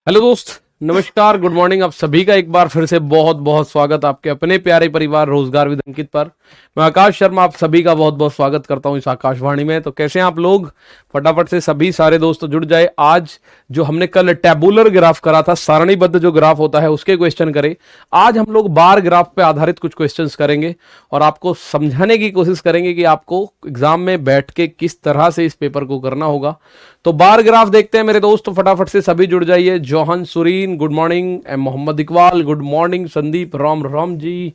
Hello दोस्त, नमस्कार, good morning. आप सभी का एक बार फिर से बहुत बहुत स्वागत आपके अपने प्यारे परिवार रोजगार विद अंकित पर। मैं आकाश शर्मा आप सभी का बहुत बहुत स्वागत करता हूं इस आकाशवाणी में। तो कैसे हैं आप लोग? फटाफट से सभी सारे दोस्त जुड़ जाए। आज जो हमने कल टेबुलर ग्राफ करा था, सारणीबद्ध जो ग्राफ होता है उसके क्वेश्चन करे, आज हम लोग बार ग्राफ पे आधारित कुछ क्वेश्चंस करेंगे और आपको समझाने की कोशिश करेंगे कि आपको एग्जाम में बैठ के किस तरह से इस पेपर को करना होगा। तो बार ग्राफ देखते हैं मेरे दोस्त, तो फटाफट से सभी जुड़ जाइए। Johan Surin good morning, M Mohammad Iqbal good morning, Sandeep राम राम जी,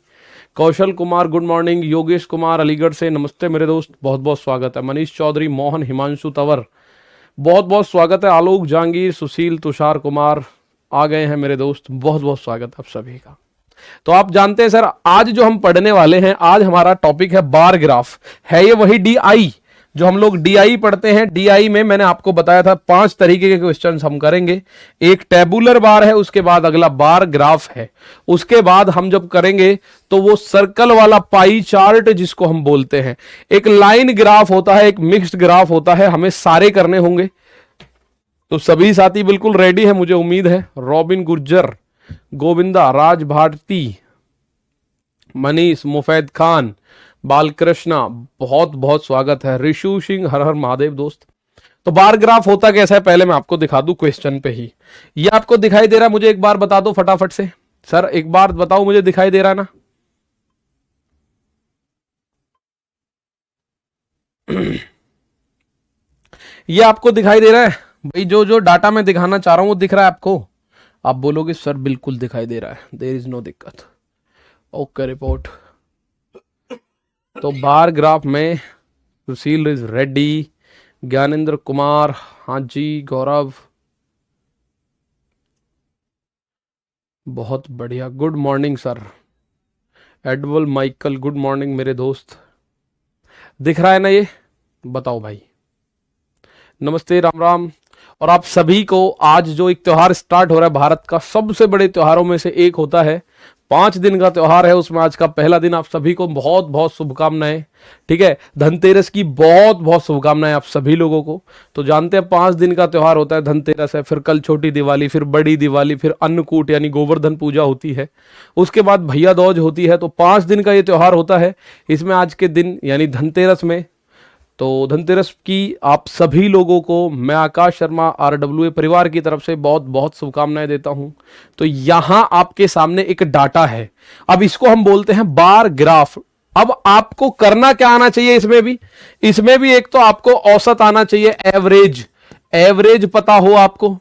कौशल कुमार गुड मॉर्निंग, योगेश कुमार अलीगढ़ से नमस्ते मेरे दोस्त, बहुत बहुत स्वागत है। मनीष चौधरी, मोहन, हिमांशु तंवर, बहुत बहुत स्वागत है। आलोक जहांगीर, सुशील, तुषार कुमार आ गए हैं मेरे दोस्त, बहुत बहुत स्वागत है आप सभी का। तो आप जानते हैं सर, आज जो हम पढ़ने वाले हैं, आज हमारा टॉपिक है बार ग्राफ। है ये वही डीआई जो हम लोग डीआई पढ़ते हैं। डीआई में मैंने आपको बताया था 5 तरीके के क्वेश्चंस हम करेंगे। एक टेबुलर बार है, उसके बाद अगला बार ग्राफ है, उसके बाद हम जब करेंगे तो वो सर्कल वाला पाई चार्ट जिसको हम बोलते हैं, एक लाइन ग्राफ होता है, एक मिक्स्ड ग्राफ होता है, हमें सारे करने होंगे। तो सभी साथी बिल्कुल रेडी है मुझे उम्मीद है। रॉबिन गुर्जर, गोविंदा, राज भारती, मनीष, मुफैद खान, बालकृष्णा, बहुत बहुत स्वागत है। ऋषु सिंह, हर हर महादेव दोस्त। तो बार ग्राफ होता कैसा है पहले मैं आपको दिखा दूं क्वेश्चन पे ही। ये आपको दिखाई दे रहा है? मुझे एक बार बता दो फटाफट से सर, एक बार बताओ मुझे, दिखाई दे रहा है ना? ये आपको दिखाई दे रहा है भाई? जो जो डाटा मैं दिखाना चाह रहा हूं वो दिख रहा है आपको? आप बोलोगे सर बिल्कुल दिखाई दे रहा है, देयर इज नो दिक्कत। Okay report. तो बार ग्राफ में सुशील इज रेड्डी, ज्ञानेंद्र कुमार, हाँ जी, गौरव, बहुत बढ़िया, गुड मॉर्निंग सर। एडवल माइकल गुड मॉर्निंग मेरे दोस्त। दिख रहा है ना ये? बताओ भाई। नमस्ते, राम राम। और आप सभी को आज जो एक त्योहार स्टार्ट हो रहा है, भारत का सबसे बड़े त्योहारों में से एक होता है, 5 दिन का त्योहार है, उसमें आज का पहला दिन। आप सभी को बहुत बहुत शुभकामनाएं। ठीक है, धनतेरस की बहुत बहुत शुभकामनाएं आप सभी लोगों को। तो जानते हैं 5 दिन का त्योहार होता है, धनतेरस है, फिर कल छोटी दिवाली, फिर बड़ी दिवाली, फिर अन्नकूट यानी गोवर्धन पूजा होती है, उसके बाद भैया दूज होती है। तो 5 दिन का ये त्योहार होता है। इसमें आज के दिन यानी धनतेरस में, तो धनतेरस की आप सभी लोगों को मैं आकाश शर्मा आरडब्ल्यूए परिवार की तरफ से बहुत बहुत शुभकामनाएं देता हूं। तो यहां आपके सामने एक डाटा है, अब इसको हम बोलते हैं बार ग्राफ। अब आपको करना क्या आना चाहिए इसमें भी एक तो आपको औसत आना चाहिए, एवरेज, एवरेज पता हो आपको,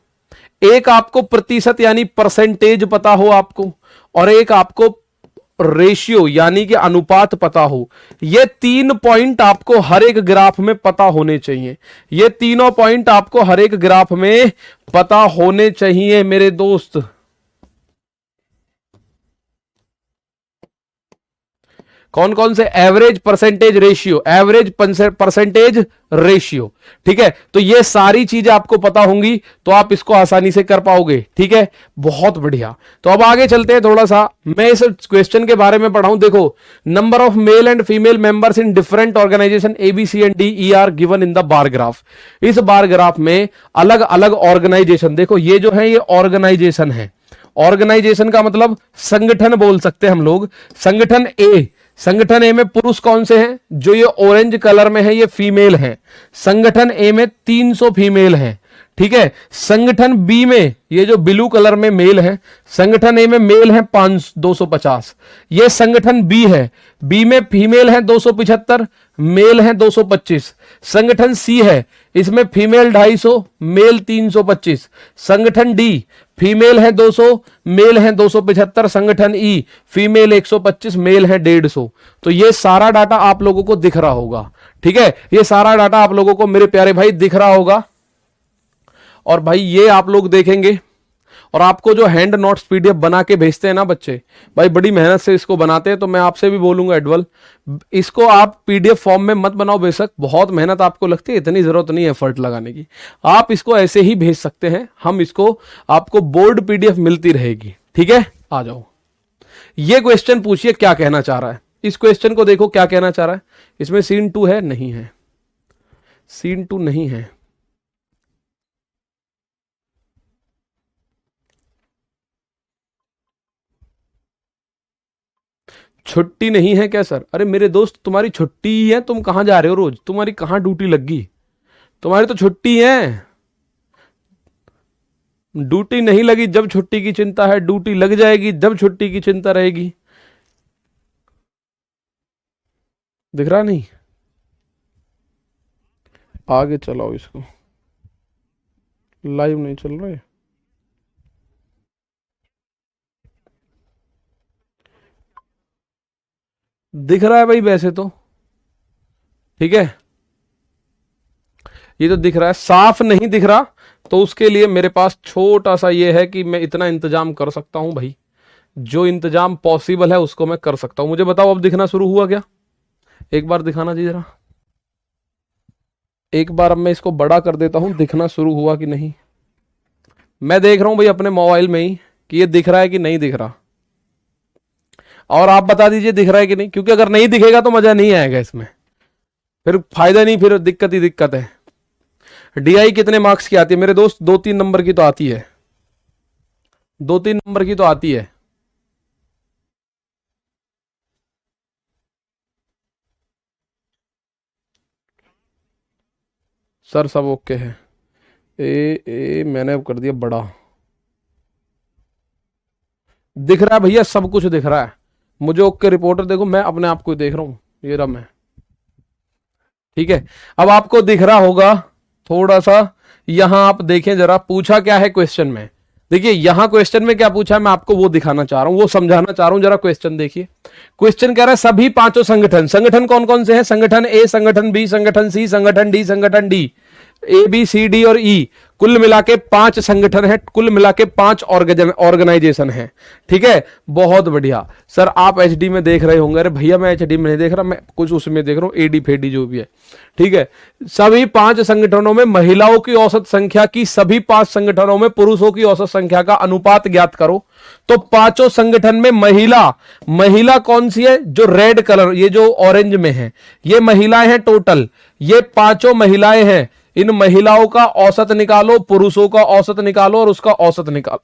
एक आपको प्रतिशत यानी परसेंटेज पता हो आपको, और एक आपको रेशियो यानी कि अनुपात पता हो। ये 3 पॉइंट आपको हर एक ग्राफ में पता होने चाहिए। ये तीनों पॉइंट आपको हर एक ग्राफ में पता होने चाहिए मेरे दोस्त। कौन कौन से? Average, percentage, ratio, average, percentage, ratio. ठीक है, तो ये सारी चीजें आपको पता होंगी तो आप इसको आसानी से कर पाओगे। ठीक है, बहुत बढ़िया। तो अब आगे चलते हैं थोड़ा सा, मैं इस क्वेश्चन के बारे में पढ़ाऊं। देखो, number of male and female members in different organization ABCD E are given in the bar graph. इस बार ग्राफ में अलग अलग ऑर्गेनाइजेशन, देखो ये जो है ये ऑर्गेनाइजेशन है। ऑर्गेनाइजेशन का मतलब संगठन बोल सकते हैं हम लोग। संगठन ए, संगठन ए में पुरुष कौन से हैं? जो ये ऑरेंज कलर में है ये फीमेल हैं। संगठन ए में 300 फीमेल हैं। ठीक है, संगठन बी में ये जो ब्लू कलर में मेल है, संगठन ए में मेल है 250। ये संगठन बी है, बी में फीमेल है 275, मेल है 225। संगठन सी है, इसमें फीमेल 250, मेल 325। संगठन डी, फीमेल है 200, मेल है 275। संगठन ई, फीमेल 125, मेल है 150। तो ये सारा डाटा आप लोगों को दिख रहा होगा। ठीक है, ये सारा डाटा आप लोगों को मेरे प्यारे भाई दिख रहा होगा। और भाई ये आप लोग देखेंगे, और आपको जो हैंड नोट्स PDF बना के भेजते हैं ना बच्चे, भाई बड़ी मेहनत से इसको बनाते हैं। तो मैं आपसे भी बोलूंगा एडवल, इसको आप PDF फॉर्म में मत बनाओ, बेशक बहुत मेहनत आपको लगती है, इतनी जरूरत नहीं है एफर्ट लगाने की। आप इसको ऐसे ही भेज सकते हैं, हम इसको आपको बोर्ड PDF मिलती रहेगी। ठीक है, आ जाओ। ये क्वेश्चन पूछिए क्या कहना चाह रहा है। इस क्वेश्चन को देखो क्या कहना चाह रहा है। इसमें सीन 2 है? नहीं है, सीन 2 नहीं है। छुट्टी नहीं है क्या सर? अरे मेरे दोस्त, तुम्हारी छुट्टी ही है, तुम कहां जा रहे हो रोज? तुम्हारी कहां ड्यूटी लग गई? तुम्हारी तो छुट्टी है। ड्यूटी नहीं लगी जब छुट्टी की चिंता है, ड्यूटी लग जाएगी जब छुट्टी की चिंता रहेगी। दिख रहा नहीं? आगे चलाओ इसको, लाइव नहीं चल रहा है। दिख रहा है भाई वैसे तो, ठीक है, ये तो दिख रहा है। साफ नहीं दिख रहा तो उसके लिए मेरे पास छोटा सा ये है कि मैं इतना इंतजाम कर सकता हूं भाई, जो इंतजाम पॉसिबल है उसको मैं कर सकता हूं। मुझे बताओ अब दिखना शुरू हुआ क्या? एक बार दिखाना जी जरा, एक बार अब मैं इसको बड़ा कर देता हूं, दिखना शुरू हुआ कि नहीं। मैं देख रहा हूं भाई अपने मोबाइल में ही कि ये दिख रहा है कि नहीं दिख रहा, और आप बता दीजिए दिख रहा है कि नहीं, क्योंकि अगर नहीं दिखेगा तो मजा नहीं आएगा इसमें, फिर फायदा नहीं, फिर दिक्कत ही दिक्कत है। डीआई कितने मार्क्स की आती है मेरे दोस्त? 2-3 नंबर की तो आती है, 2-3 नंबर की तो आती है। सर सब ओके है। मैंने अब कर दिया बड़ा, दिख रहा है भैया, सब कुछ दिख रहा है मुझे। ओके रिपोर्टर देखो, मैं अपने आप को देख रहा हूं, ये रहा मैं, ठीक है। अब आपको दिख रहा होगा थोड़ा सा, यहां आप देखें जरा, पूछा क्या है क्वेश्चन में। देखिए यहां क्वेश्चन में क्या पूछा है, मैं आपको वो दिखाना चाह रहा हूं, वो समझाना चाह रहा हूं। जरा क्वेश्चन देखिए, क्वेश्चन कह रहा है सभी पांचों संगठन, संगठन कौन कौन से हैं? संगठन ए, संगठन बी, संगठन सी, संगठन डी, संगठन D, A B C D और ई, कुल मिला के 5 संगठन है, कुल मिला के 5 ऑर्गेनाइजेशन है, ठीक है। बहुत बढ़िया सर, आप एचडी में देख रहे होंगे। अरे भैया मैं एचडी में नहीं देख रहा, मैं कुछ उसमें देख रहा हूं, एडी फेडी जो भी है, ठीक है। सभी 5 संगठनों में महिलाओं की औसत संख्या की सभी 5 संगठनों में पुरुषों की औसत संख्या का अनुपात ज्ञात करो। तो पांचों संगठन में महिला कौन सी है? जो रेड कलर, ये जो ऑरेंज में है, ये महिलाएं हैं टोटल, ये 5 महिलाएं हैं। इन महिलाओं का औसत निकालो, पुरुषों का औसत निकालो और उसका औसत निकालो,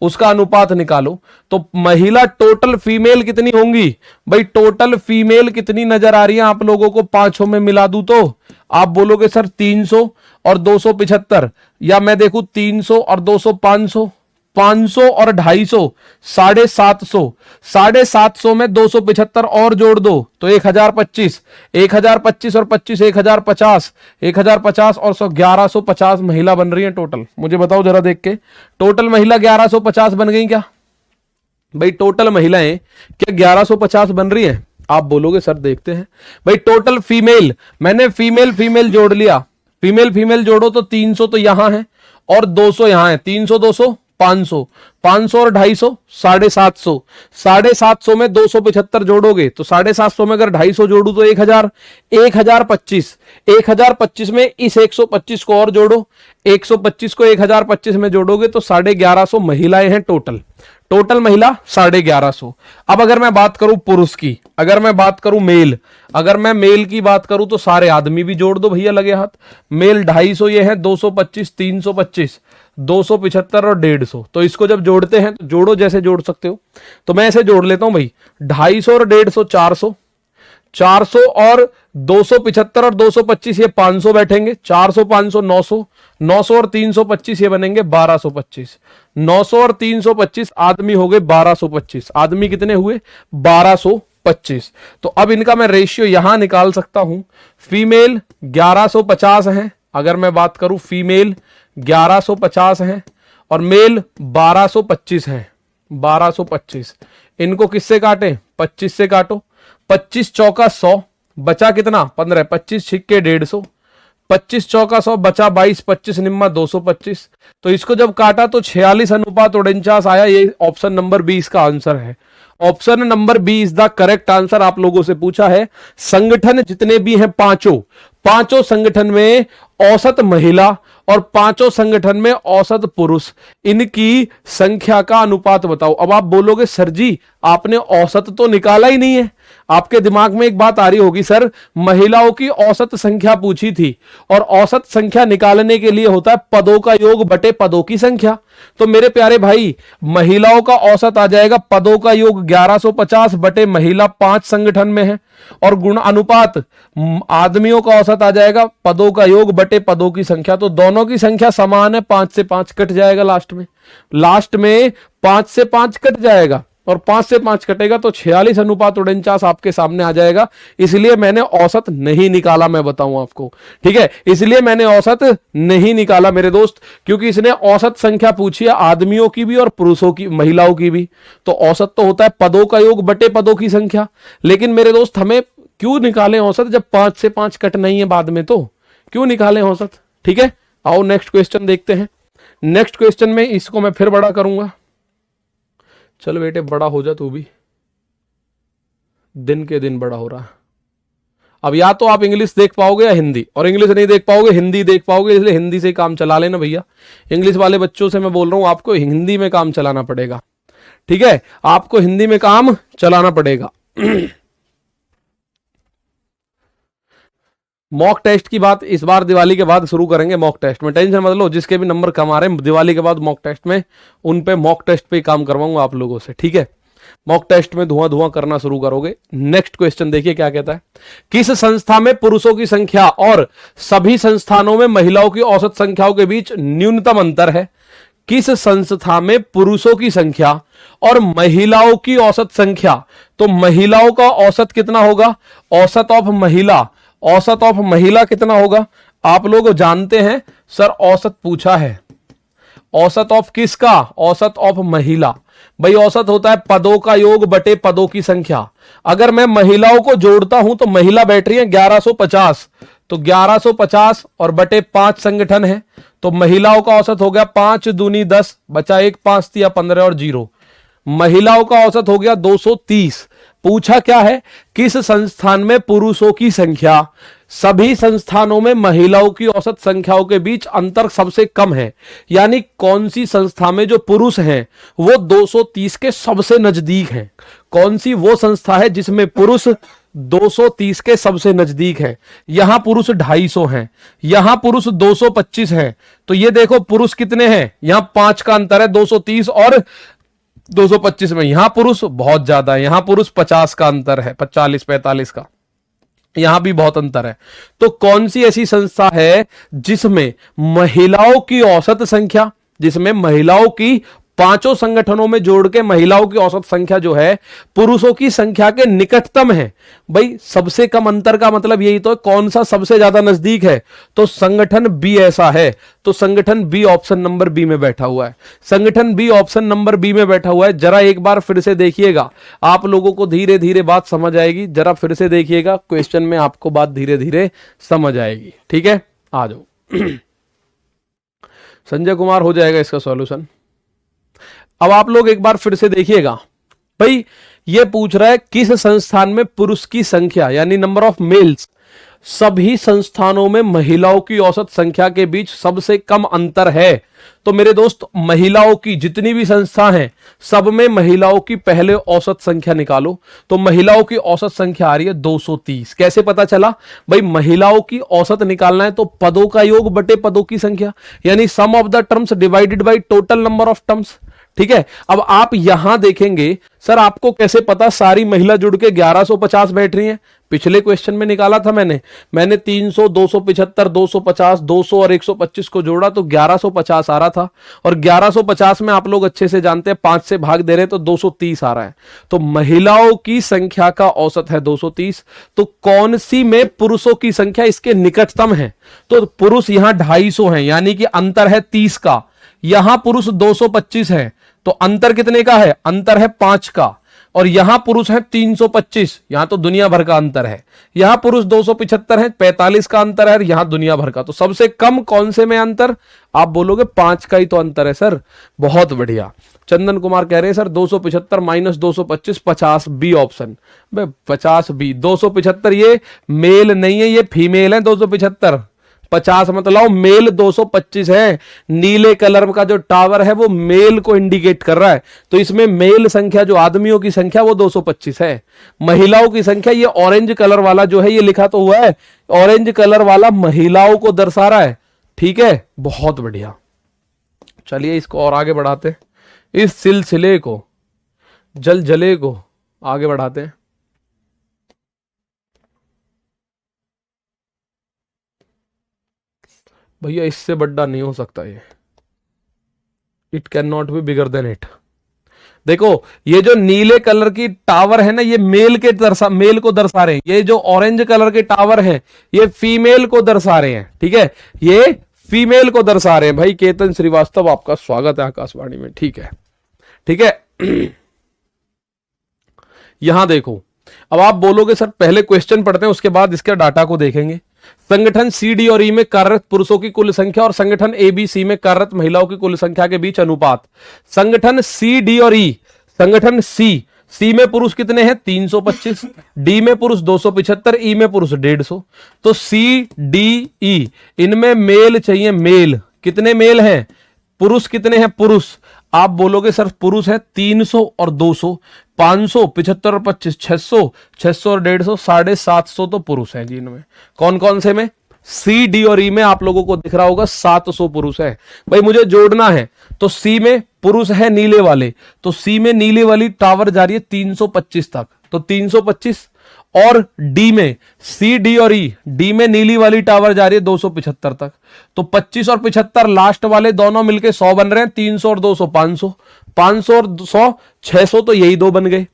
उसका अनुपात निकालो। तो महिला टोटल फीमेल कितनी होंगी भाई? टोटल फीमेल कितनी नजर आ रही है आप लोगों को? 5 में मिला दूं तो आप बोलोगे सर 300 और 275, या मैं देखूं 300 और 200 500, 500 और 250 750, 750 में 275 और जोड़ दो तो 1025, 1025 और 25 1050, 1050 और 100 1150 महिला बन रही है टोटल। मुझे बताओ जरा देख के, टोटल महिला 1150 बन गई क्या भाई? टोटल महिलाएं क्या 1150 बन रही हैं? आप बोलोगे सर देखते हैं भाई। टोटल फीमेल, मैंने फीमेल जोड़ लिया, फीमेल जोड़ो तो 300 तो यहां है और 200 यहां है, 300 200 500, 500 और 250 750, 750 में 275 जोड़ोगे तो 750 में अगर 250 जोड़ू तो 1000, 1025, 1025 में इस 125 को और जोड़ो, 125 को 1025 में जोड़ोगे तो 1150 महिलाएं हैं टोटल। टोटल महिला 1150। अब अगर मैं बात करूं पुरुष की, अगर मैं बात करूं मेल, अगर मैं मेल की बात करूं तो सारे आदमी भी जोड़ दो भैया लगे हाथ। मेल 250 ये है, 225 325 275 और 150। तो इसको जब जोड़ते हैं तो जोड़ो जैसे जोड़ सकते हो, तो मैं ऐसे जोड़ लेता हूं भाई, 250 और 150 400, 400 और 275 और 225 ये 500 बैठेंगे, 400 500 900, 900 और 325 ये बनेंगे 1225, 900 और 325 आदमी हो गए 1225। आदमी कितने हुए? 1225। तो अब इनका मैं रेशियो यहां निकाल सकता हूं। फीमेल 1150 है, अगर मैं बात करूं फीमेल 1150 है और मेल 1225 है, 1225। इनको किससे काटे? 25 से काटो, 25 चौका 100, बचा कितना? 15, 25 छिक्के 150, 25 चौका 100 बचा 22, 25 निम्मा 225। तो इसको जब काटा तो 46:49 आया। ये ऑप्शन नंबर बी इसका आंसर है। Option number B is the correct answer. आप लोगों से पूछा है संगठन जितने भी हैं पांचों संगठन में औसत महिला और 5 संगठन में औसत पुरुष, इनकी संख्या का अनुपात बताओ। अब आप बोलोगे सर जी आपने औसत तो निकाला ही नहीं है। आपके दिमाग में एक बात आ रही होगी, सर महिलाओं की औसत संख्या पूछी थी और औसत संख्या निकालने के लिए होता है पदों का योग बटे पदों की संख्या। तो मेरे प्यारे भाई, महिलाओं का औसत आ जाएगा पदों का योग 1150 बटे महिला 5 संगठन में है, और गुण अनुपात आदमियों का औसत आ जाएगा पदों का योग बटे पदों की संख्या। तो दोनों की संख्या समान है, 5 से 5 कट जाएगा, लास्ट में 5 से 5 कट जाएगा, और 5 से 5 कटेगा तो 46:49 आपके सामने आ जाएगा। इसलिए मैंने औसत नहीं निकाला, मैं बताऊं आपको, ठीक है, इसलिए मैंने औसत नहीं निकाला मेरे दोस्त, क्योंकि इसने औसत संख्या पूछी है आदमियों की भी और पुरुषों की, महिलाओं की भी। तो औसत तो होता है पदों का योग बटे पदों की संख्या। लेकिन मेरे दोस्त हमें क्यों निकालें औसत जब 5 से 5 कट नहीं है बाद में, तो क्यों निकालें औसत? ठीक है, आओ नेक्स्ट क्वेश्चन देखते हैं। नेक्स्ट क्वेश्चन में इसको मैं फिर बड़ा करूंगा। चल बेटे बड़ा हो जा तू भी, दिन के दिन बड़ा हो रहा है। अब या तो आप इंग्लिश देख पाओगे या हिंदी, और इंग्लिश नहीं देख पाओगे हिंदी देख पाओगे, इसलिए हिंदी से काम चला लेना भैया। इंग्लिश वाले बच्चों से मैं बोल रहा हूं आपको हिंदी में काम चलाना पड़ेगा, ठीक है, आपको हिंदी में काम चलाना पड़ेगा। मॉक टेस्ट की बात इस बार दिवाली के बाद शुरू करेंगे। मॉक टेस्ट में टेंशन मत लो, जिसके भी नंबर कम आ रहे हैं दिवाली के बाद मॉक टेस्ट में, उन पे मॉक टेस्ट पे काम करवाऊंगा आप लोगों से, ठीक है। मॉक टेस्ट में धुआं धुआं करना शुरू करोगे। नेक्स्ट क्वेश्चन देखिए क्या कहता है। किस संस्था में पुरुषों की संख्या और सभी संस्थानों में महिलाओं की औसत संख्याओं के बीच न्यूनतम अंतर है? किस संस्था में पुरुषों की संख्या और महिलाओं की औसत संख्या, तो महिलाओं का औसत कितना होगा? औसत ऑफ महिला कितना होगा? आप लोग जानते हैं सर, औसत पूछा है, औसत ऑफ किसका? औसत ऑफ महिला। भाई औसत होता है पदों का योग बटे पदों की संख्या। अगर मैं महिलाओं को जोड़ता हूं तो महिला बैठ रही है 1150, तो 1150 और बटे 5 संगठन है, तो महिलाओं का औसत हो गया 5 दूनी 10, बचा 1, 5 तिया 15 और 0। महिलाओं का औसत हो गया 230। पूछा क्या है? किस संस्थान में पुरुषों की संख्या, सभी संस्थानों में महिलाओं की औसत संख्याओं के बीच अंतर सबसे कम है। यानी कौन सी संस्था में जो पुरुष हैं वो 230 के सबसे नजदीक हैं? कौन सी वो संस्था है जिसमें पुरुष 230 के सबसे नजदीक है? यहां पुरुष 250 हैं, यहां पुरुष 225 हैं। तो ये देखो पुरुष कितने हैं, यहां 5 का अंतर है, 230 और 225 में। यहां पुरुष बहुत ज्यादा है, यहां पुरुष 50 का अंतर है, 40-45 का, यहां भी बहुत अंतर है। तो कौन सी ऐसी संस्था है जिसमें महिलाओं की औसत संख्या, जिसमें महिलाओं की पांचों संगठनों में जोड़ के महिलाओं की औसत संख्या जो है पुरुषों की संख्या के निकटतम है? भाई सबसे कम अंतर का मतलब यही तो है, कौन सा सबसे ज्यादा नजदीक है? तो संगठन बी ऐसा है, तो संगठन बी ऑप्शन नंबर बी में बैठा हुआ है। संगठन बी ऑप्शन नंबर बी में बैठा हुआ है। जरा एक बार फिर से देखिएगा, आप लोगों को धीरे धीरे बात समझ आएगी। जरा फिर से देखिएगा क्वेश्चन में, आपको बात धीरे धीरे समझ आएगी, ठीक है। आ जाओ संजय कुमार, हो जाएगा इसका सॉल्यूशन। अब आप लोग एक बार फिर से देखिएगा, भाई ये पूछ रहा है किस संस्थान में पुरुष की संख्या यानी नंबर ऑफ मेल्स, सभी संस्थानों में महिलाओं की औसत संख्या के बीच सबसे कम अंतर है। तो मेरे दोस्त महिलाओं की जितनी भी संस्था हैं सब में महिलाओं की पहले औसत संख्या निकालो। तो महिलाओं की औसत संख्या आ रही है 230। कैसे पता चला? भाई महिलाओं की औसत निकालना है तो पदों का योग बटे पदों की संख्या, यानी sum of the terms divided by total number of terms, ठीक है। अब आप यहां देखेंगे, सर आपको कैसे पता सारी महिला जुड़ के 1150 बैठ रही हैं? पिछले क्वेश्चन में निकाला था मैंने 300, 275, 250, 200 और 125 को जोड़ा तो 1150 आ रहा था। और 1150 में आप लोग अच्छे से जानते हैं 5 से भाग दे रहे हैं तो 230 आ रहा है। तो महिलाओं की संख्या का औसत है 230। तो कौन सी में पुरुषों की संख्या इसके निकटतम है? तो पुरुष यहां 250 है, यानी कि अंतर है 30 का। यहां पुरुष 225 है, तो अंतर कितने का है? अंतर है 5 का। और यहां पुरुष है 325, यहां तो दुनिया भर का अंतर है। यहां पुरुष 275 है, 45 का अंतर है, यहां दुनिया भर का। तो सबसे कम कौन से में अंतर? आप बोलोगे 5 का ही तो अंतर है सर। बहुत बढ़िया। चंदन कुमार कह रहे हैं sir 275 minus 225 50, B option. 50 B. 275 ये मेल नहीं है, ये फीमेल है 275। 50 मत लाओ, मेल 225 है। नीले कलर का जो टावर है वो मेल को इंडिकेट कर रहा है, तो इसमें मेल संख्या जो आदमियों की संख्या वो 225 है। महिलाओं की संख्या ये ऑरेंज कलर वाला जो है, ये लिखा तो हुआ है, ऑरेंज कलर वाला महिलाओं को दर्शा रहा है। ठीक है, बहुत बढ़िया। चलिए इसको और आगे बढ़ाते हैं, इस सिलसिले को, जलजले को आगे बढ़ाते हैं। भैया इससे बड़ा नहीं हो सकता ये, it can not be bigger than it. देखो ये जो नीले कलर की टावर है ना, ये मेल को दर्शा रहे हैं। ये जो ऑरेंज कलर के टावर है ये फीमेल को दर्शा रहे हैं। ठीक है, ये फीमेल को दर्शा रहे हैं। भाई केतन श्रीवास्तव, आपका स्वागत है आकाशवाणी में। ठीक है, ठीक है। यहां देखो, अब आप बोलोगे सर पहले क्वेश्चन पढ़ते हैं उसके बाद इसके डाटा को देखेंगे। संगठन सी, डी और ई में कार्यरत पुरुषों की कुल संख्या और संगठन ए, बी, सी में कार्यरत महिलाओं की कुल संख्या के बीच अनुपात। संगठन सी, डी और ई, संगठन सी में पुरुष कितने हैं? 325, डी में पुरुष 275, ई में पुरुष 150। तो सी, डी, ई इनमें मेल चाहिए, मेल कितने मेल हैं? पुरुष कितने हैं? पुरुष आप बोलोगे सर पुरुष है 300 और 200, 500, 75 और 25, 600, 600 और 150, 750 तो पुरुष है जी। इनमें कौन कौन से में? सी, डी और ई में आप लोगों को दिख रहा होगा 700 पुरुष है। भाई मुझे जोड़ना है तो सी में पुरुष है नीले वाले, तो सी में नीले वाली टावर जा रही है 325 तक, तो 325। और डी में, सी, डी और ई, डी में नीली वाली टावर जा रही है 275 तक, तो 25 और 75 लास्ट वाले दोनों मिलके 100 बन रहे हैं। 300 और 200 500, 500 और 100 600, तो यही दो बन गए।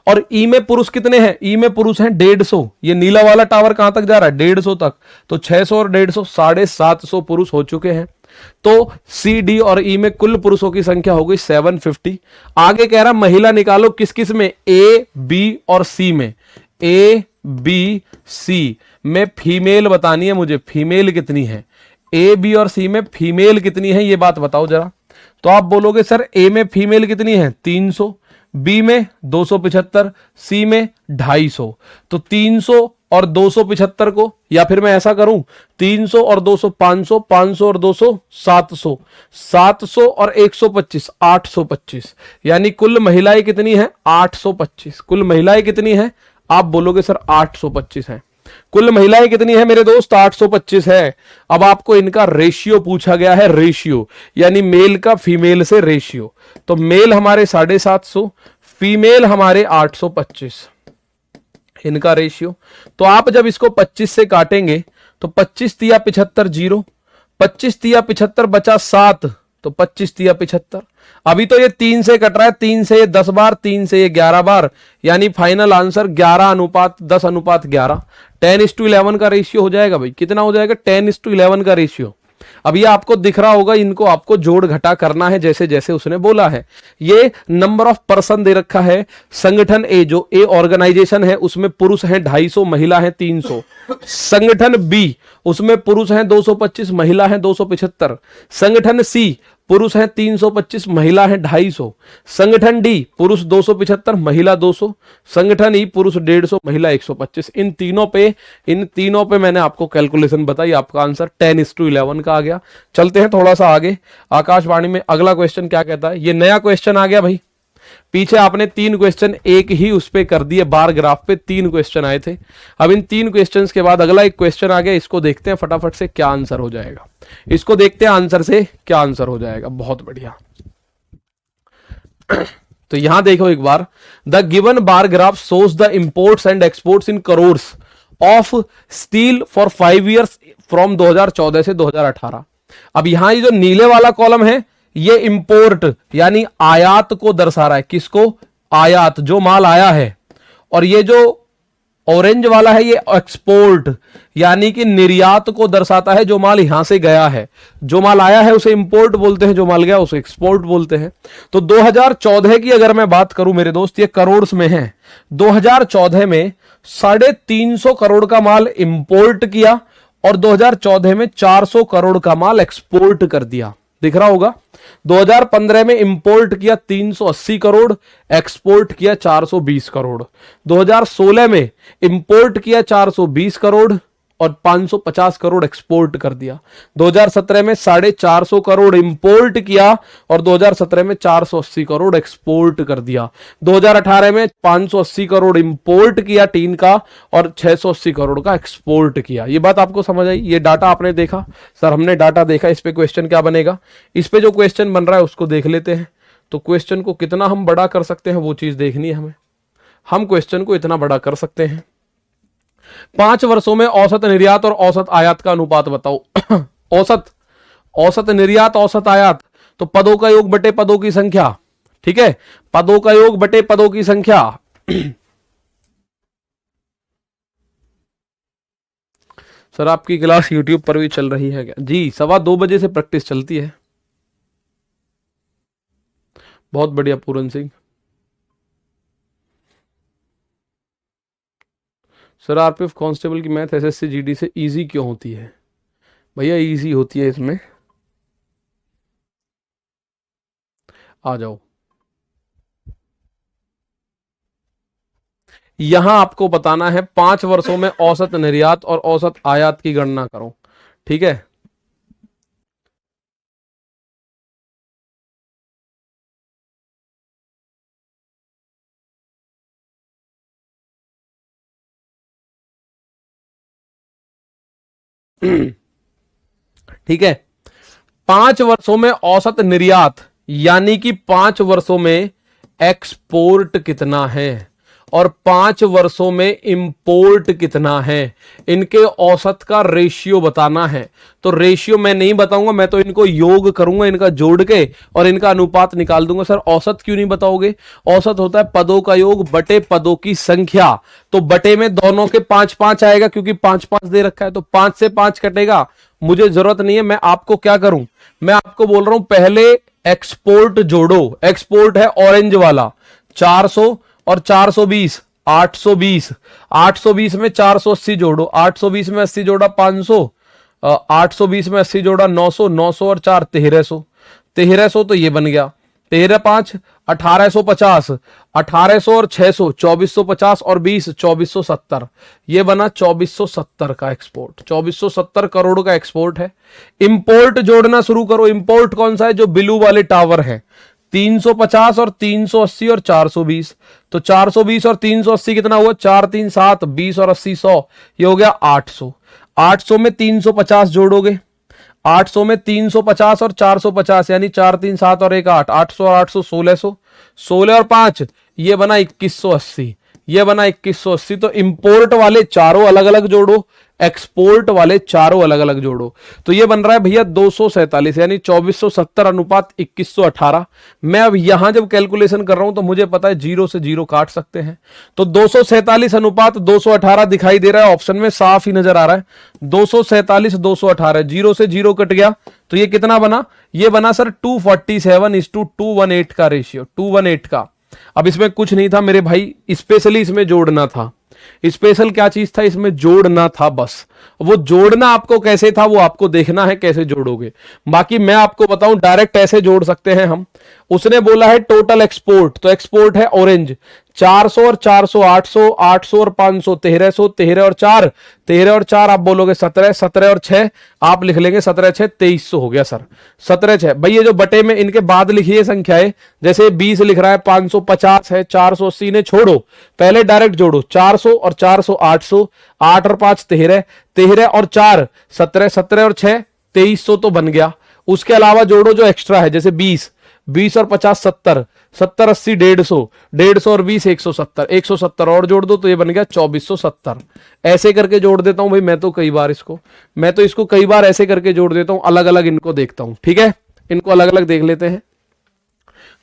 और ई में पुरुष कितने हैं? ई में पुरुष हैं 150। ये नीला वाला टावर कहां तक जा रहा है? 150 तक, तो 600 और 150 750 पुरुष हो चुके हैं। तो सी, डी और ई में कुल पुरुषों की संख्या हो गई 750। आगे कह रहा महिला निकालो किस किस में? ए, बी और सी में। ए, बी, सी में फीमेल बतानी है मुझे, फीमेल कितनी है? ए, बी और सी में फीमेल कितनी है ये बात बताओ जरा। तो आप बोलोगे सर ए में फीमेल कितनी है? 300, बी में 275, सी में 250। तो 300 और 275 को, या फिर मैं ऐसा करूं 300 और 200 500, 500 और 200 700, 700 और 125 825, यानी कुल महिलाएं कितनी है? 825। कुल महिलाएं कितनी है? आप बोलोगे सर 825 है। कुल महिलाएं कितनी है मेरे दोस्त? 825 है। अब आपको इनका रेशियो पूछा गया है, रेशियो यानी मेल का फीमेल से रेशियो। तो मेल हमारे 750, फीमेल हमारे 825, इनका रेशियो। तो आप जब इसको 25 से काटेंगे तो 25 तिया 75 0, 25 तिया 75 बचा 7, तो 25 तिया 75। अभी तो ये 3 से कट रहा है, 3 से ये 10 बार, 3 से ये 11 बार, यानी फाइनल आंसर 11:10:11, 10:11 का रेशियो हो जाएगा। भाई कितना हो जाएगा? 10:11 का रेशियो। अब ये आपको दिख रहा होगा, इनको आपको जोड़ घटा करना है जैसे जैसे उसने बोला है। ये नंबर ऑफ पर्सन दे रखा है। संगठन ए, जो ए ऑर्गेनाइजेशन है, उसमें पुरुष हैं 250, महिला है 300। संगठन बी, उसमें पुरुष हैं 225, महिला है 275। संगठन सी, पुरुष हैं 325, महिला है 250। संगठन डी, पुरुष 275, महिला 200। संगठन ई, पुरुष 150, महिला 125। इन तीनों पे मैंने आपको कैलकुलेशन बताई, आपका आंसर 10:11 का आ गया। चलते हैं थोड़ा सा आगे आकाशवाणी में। अगला क्वेश्चन क्या कहता है? ये नया क्वेश्चन आ गया भाई। पीछे आपने 3 क्वेश्चन एक ही उस पे कर दिए, बार ग्राफ पे 3 क्वेश्चन आए थे। अब इन 3 क्वेश्चंस के बाद अगला एक क्वेश्चन आ गया, इसको देखते हैं फटाफट से क्या आंसर हो जाएगा। इसको देखते हैं आंसर से क्या आंसर हो जाएगा। बहुत बढ़िया। तो यहां देखो एक बार, the given bar graph shows the imports and exports in crores of steel for 5 years from 2014 से 2018। अब यहां ये जो नीले वाला कॉलम है ये इंपोर्ट यानी आयात को दर्शा रहा है। किसको? आयात, जो माल आया है। और ये जो ऑरेंज वाला है ये एक्सपोर्ट यानी कि निर्यात को दर्शाता है, जो माल यहां से गया है। जो माल आया है उसे इंपोर्ट बोलते हैं, जो माल गया उसे एक्सपोर्ट बोलते हैं। तो 2014 की अगर मैं बात करूं मेरे दोस्त, ये करोड़ में है। 2014 में 350 करोड़ का माल इंपोर्ट किया और 2014 में 400 करोड़ का माल एक्सपोर्ट कर दिया। दिख रहा होगा। 2015 में इंपोर्ट किया 380 करोड़, एक्सपोर्ट किया 420 करोड़। 2016 में इंपोर्ट किया 420 करोड़ और 550 करोड़ एक्सपोर्ट कर दिया। 2017 में 450 करोड़ इंपोर्ट किया और 2017 में 480 करोड़ एक्सपोर्ट कर दिया। 2018 में 580 करोड़ इंपोर्ट किया टीन का और 680 करोड़ का एक्सपोर्ट किया। ये बात आपको समझ आई? ये डाटा आपने देखा? सर हमने डाटा देखा, इस पे क्वेश्चन क्या बनेगा? इस पे जो क्वेश्चन बन रहा है उसको देख लेते हैं। तो क्वेश्चन को कितना हम बड़ा कर सकते हैं वो चीज देखनी है हमें। हम क्वेश्चन को इतना बड़ा कर सकते हैं, 5 वर्षों में औसत निर्यात और औसत आयात का अनुपात बताओ। औसत निर्यात, औसत आयात, तो पदों का योग बटे पदों की संख्या। ठीक है, पदों का योग बटे पदों की संख्या। सर आपकी क्लास YouTube पर भी चल रही है क्या? जी, 2:15 बजे से प्रैक्टिस चलती है। बहुत बढ़िया Puran Singh. Sir RPF constable की मैथ एसएससी जीडी से इजी क्यों होती है? भैया इजी होती है, इसमें आ जाओ। यहां आपको बताना है 5 वर्षों में औसत निर्यात और औसत आयात की गणना करो। ठीक है, ठीक है। 5 वर्षों में औसत निर्यात यानी कि 5 वर्षों में एक्सपोर्ट कितना है और 5 वर्षों में इंपोर्ट कितना है, इनके औसत का रेशियो बताना है। तो रेशियो मैं नहीं बताऊंगा, मैं तो इनको योग करूंगा, इनका जोड़ के और इनका अनुपात निकाल दूंगा। सर औसत क्यों नहीं बताओगे? औसत होता है पदों का योग बटे पदों की संख्या। तो बटे में दोनों के 5-5 आएगा क्योंकि 5-5 दे रखा है, तो 5 से 5 कटेगा। मुझे जरूरत नहीं है, मैं आपको क्या करूं, मैं आपको बोल रहा हूं पहले एक्सपोर्ट जोड़ो। एक्सपोर्ट है ऑरेंज वाला, 400 और 420, 820। 820 में 480 जोड़ो, 820 में 80 जोड़ा 500, 820 में 80 जोड़ा 900, 900 और 4 1300। 1300 तो ये बन गया, 13×5 1850, 1800 और 600 2450 और 20 2470। ये बना 2470 का एक्सपोर्ट, 2470 करोड़ का एक्सपोर्ट है। इंपोर्ट जोड़ना शुरू करो। इंपोर्ट कौन सा है? जो ब्लू वाले टावर है, 350 और 380 और 420। तो 420 और 380 कितना हुआ? 4 3 7, 20 और 80 100, ये हो गया 800। 800 में 350 जोड़ोगे, 800 में 350 और 450 यानी 4 3 7 और 1 8, 800 और 800 1600, 16 और 5 ये बना 2180, ये बना 2180। तो इंपोर्ट वाले चारों अलग अलग जोड़ो, एक्सपोर्ट वाले चारों अलग अलग जोड़ो, तो ये बन रहा है भैया 247 यानी 2470 अनुपात 2118। मैं अब यहां जब कैलकुलेशन कर रहा हूं तो मुझे पता है 0 से 0 काट सकते हैं, तो 247 अनुपात 218 दिखाई दे रहा है, ऑप्शन में साफ ही नजर आ रहा है 247 218। 0 से 0 कट गया तो ये कितना बना? ये बना सर 247:218 का रेशियो, 218 का। अब इसमें कुछ नहीं था मेरे भाई, स्पेशली इसमें जोड़ना था। स्पेशल क्या चीज था? इसमें जोड़ना था बस। वो जोड़ना आपको कैसे था वो आपको देखना है, कैसे जोड़ोगे। बाकी मैं आपको बताऊं डायरेक्ट ऐसे जोड़ सकते हैं हम। उसने बोला है टोटल एक्सपोर्ट, तो एक्सपोर्ट है ऑरेंज, 400 और 400 800, 800 और 500 1300, 13 और 4 13 और 4 आप बोलोगे 17, 17 और 6 आप लिख लेंगे 17 6 2300 हो गया सर। 17 6 भाई, ये जो बटे में इनके बाद लिखिए संख्याएं, जैसे 20 लिख रहा है, 550 है, 480 ने छोड़ो, पहले डायरेक्ट जोड़ो। 400 और 400 800, 8 और 5 13, 13 और 4 17, 17 और 6 2300 तो बन गया। उसके अलावा जोड़ो जो एक्स्ट्रा है, जैसे 20 20 और 50 70, 70 80 150, 150 और 20 170, 170 और जोड़ दो तो ये बन गया 2470। ऐसे करके जोड़ देता हूं भाई, मैं तो इसको कई बार ऐसे करके जोड़ देता हूं, अलग अलग इनको देखता हूं। ठीक है, इनको अलग अलग देख लेते हैं।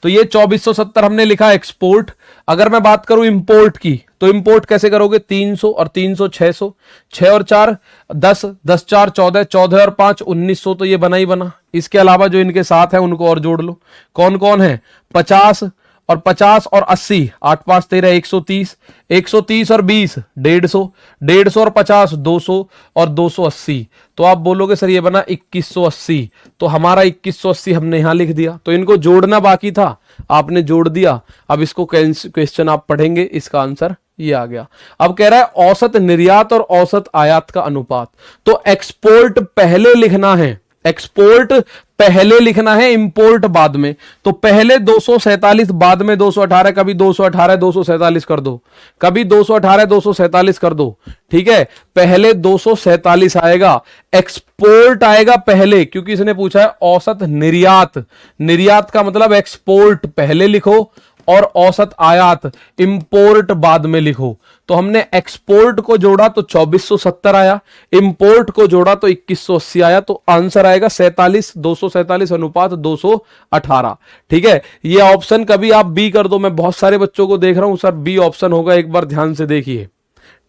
तो ये 2470 हमने लिखा एक्सपोर्ट। अगर मैं बात करूं इंपोर्ट की, तो इंपोर्ट कैसे करोगे? 300 और 300 600, 6 और 4 10, 10 4 14, 14 और 5 1900 तो ये बना ही बना। इसके अलावा जो इनके साथ है उनको और जोड़ लो। कौन कौन है? 50 और 50 और 80, 8 5 13, 130, 130 और 20, 150, 150 और 50, 200 और 280। तो आप बोलोगे सर ये बना 2180, तो हमारा 2180 हमने यहां लिख दिया, तो इनको जोड़ना बाकी था, आपने जोड़ दिया। अब इसको क्वेश्चन आप पढ़ेंगे, इसका आंसर ये आ गया। अब कह रहा है औसत निर्यात और औसत आयात का अनुपात, तो एक्सपोर्ट पहले लिखना है, एक्सपोर्ट पहले लिखना है, इंपोर्ट बाद में। तो पहले 247 बाद में 218, कभी 218 247 कर दो, कभी 218 247 कर दो, ठीक है। पहले 247 आएगा, एक्सपोर्ट आएगा पहले, क्योंकि इसने पूछा है औसत निर्यात, निर्यात का मतलब एक्सपोर्ट पहले लिखो और औसत आयात इंपोर्ट बाद में लिखो। तो हमने एक्सपोर्ट को जोड़ा तो 2470 आया, इंपोर्ट को जोड़ा तो 2180 आया, तो आंसर आएगा 47, 247 अनुपात 218, ठीक है। ये ऑप्शन कभी आप बी कर दो, मैं बहुत सारे बच्चों को देख रहा हूं सर बी ऑप्शन होगा, एक बार ध्यान से देखिए,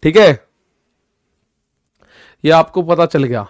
ठीक है, ये आपको पता चल गया।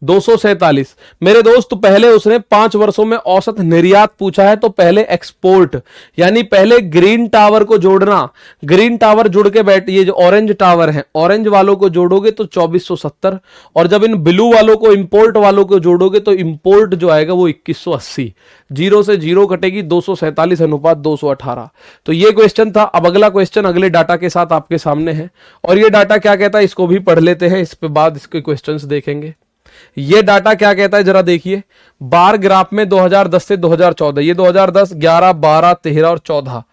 247 मेरे दोस्त, तो पहले उसने 5 वर्षों में औसत निर्यात पूछा है, तो पहले एक्सपोर्ट, यानी पहले ग्रीन टावर को जोड़ना, ग्रीन टावर जुड़ के बैठ, ये जो ऑरेंज टावर है, ऑरेंज वालों को जोड़ोगे तो 2470, और जब इन ब्लू वालों को, इंपोर्ट वालों को जोड़ोगे तो इंपोर्ट जो आएगा वो 2180, जीरो से जीरो कटेगी, 247 अनुपात 218। तो ये क्वेश्चन था। अब अगला क्वेश्चन अगले डाटा के साथ आपके सामने है, और ये डाटा क्या कहता है इसको भी पढ़ लेते हैं, इस पे बाद इसके क्वेश्चंस देखेंगे। ये डाटा क्या कहता है जरा देखिए, बार ग्राफ में 2010 से 2014, ये 2010, 11, 12, 13 और 14,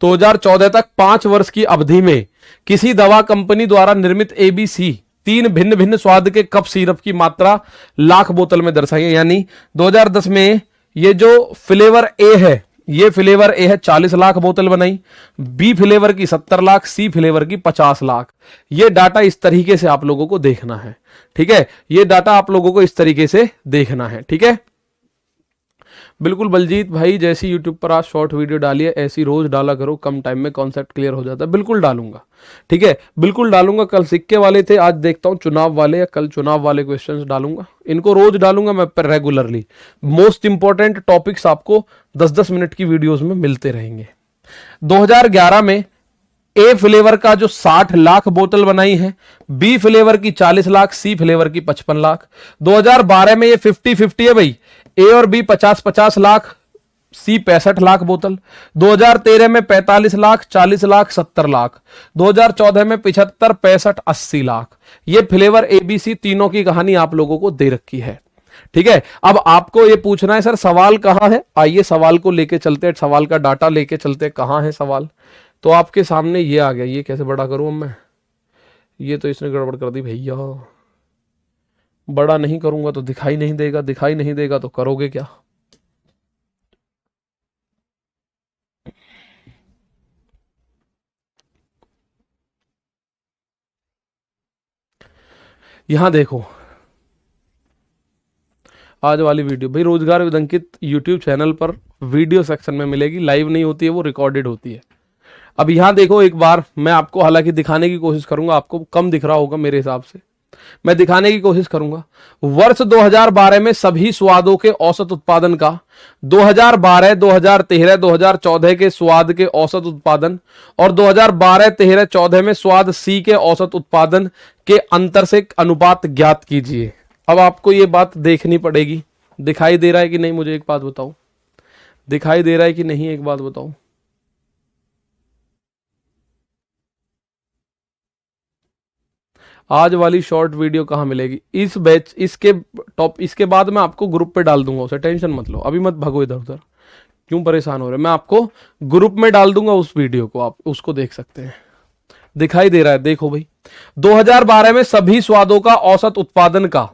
2014 तक 5 वर्ष की अवधि में किसी दवा कंपनी द्वारा निर्मित ABC 3 भिन्न भिन्न स्वाद के कप सिरप की मात्रा लाख बोतल में दर्शाई है। यानी 2010 में ये जो फ्लेवर ए है, ये फ्लेवर ए है 40 लाख बोतल बनाई, बी फ्लेवर की 70 लाख, सी फ्लेवर की 50 लाख। ये डाटा इस तरीके से आप लोगों को देखना है, ठीक है, ये डाटा आप लोगों को इस तरीके से देखना है, ठीक है। बिल्कुल बलजीत भाई, जैसी यूट्यूब पर आज शॉर्ट वीडियो डालिए ऐसी रोज डाला करो, कम टाइम में कॉन्सेप्ट क्लियर हो जाता है। बिल्कुल डालूंगा, ठीक है, बिल्कुल डालूंगा। कल सिक्के वाले थे, आज देखता हूं चुनाव वाले, या कल चुनाव वाले क्वेश्चंस डालूंगा, इनको रोज डालूंगा मैं पर रेगुलरली। मोस्ट इंपॉर्टेंट टॉपिक्स आपको 10-10 मिनट की वीडियोस में मिलते रहेंगे। 2011 में ए फ्लेवर का जो 60 लाख बोतल बनाई है, बी फ्लेवर की 40 लाख, सी फ्लेवर की 55 लाख। 2012 में ये 50-50 है भाई, ए और बी 50-50 लाख, सी 65 लाख बोतल। 2013 में 45 लाख, 40 लाख, 70 लाख। 2014 में 75, 65, 80 लाख। ये फ्लेवर ABC तीनों की कहानी आप लोगों को दे रखी है, ठीक है। अब आपको ये पूछना है सर सवाल कहां है, आइए सवाल को लेके चलते हैं, सवाल का डाटा लेके चलते हैं, कहां है सवाल। तो आपके सामने ये आ गया, ये कैसे बड़ा करूं मैं, ये तो इसने गड़बड़ कर दी भैया, बड़ा नहीं करूंगा तो दिखाई नहीं देगा, दिखाई नहीं देगा तो करोगे क्या। यहां देखो, आज वाली वीडियो भाई रोजगार विद अंकित यूट्यूब चैनल पर वीडियो सेक्शन में मिलेगी, लाइव नहीं होती है, वो रिकॉर्डेड होती है। अब यहां देखो एक बार, मैं आपको हालांकि दिखाने की कोशिश करूंगा, आपको कम दिख रहा होगा मेरे हिसाब से, मैं दिखाने की कोशिश करूंगा। वर्ष 2012 में सभी स्वादों के औसत उत्पादन का 2012, 2013, 2014 के स्वाद के औसत उत्पादन और 2012, 13, 14 में स्वाद सी के औसत उत्पादन के अंतर से अनुपात ज्ञात कीजिए। अब आपको ये बात देखनी पड़ेगी, दिखाई दे रहा है कि नहीं, मुझे एक बात बताओ, दिखाई दे रहा है कि नहीं, एक बात बताओ। आज वाली शॉर्ट वीडियो कहां मिलेगी, इस बैच, इसके बाद मैं आपको ग्रुप पे डाल दूंगा, उसे टेंशन मत लो, अभी मत भागो इधर उधर, क्यों परेशान हो रहे, मैं आपको ग्रुप में डाल दूंगा उस वीडियो को, आप उसको देख सकते हैं। दिखाई दे रहा है, देखो भाई, 2012 में सभी स्वादों का औसत उत्पादन का,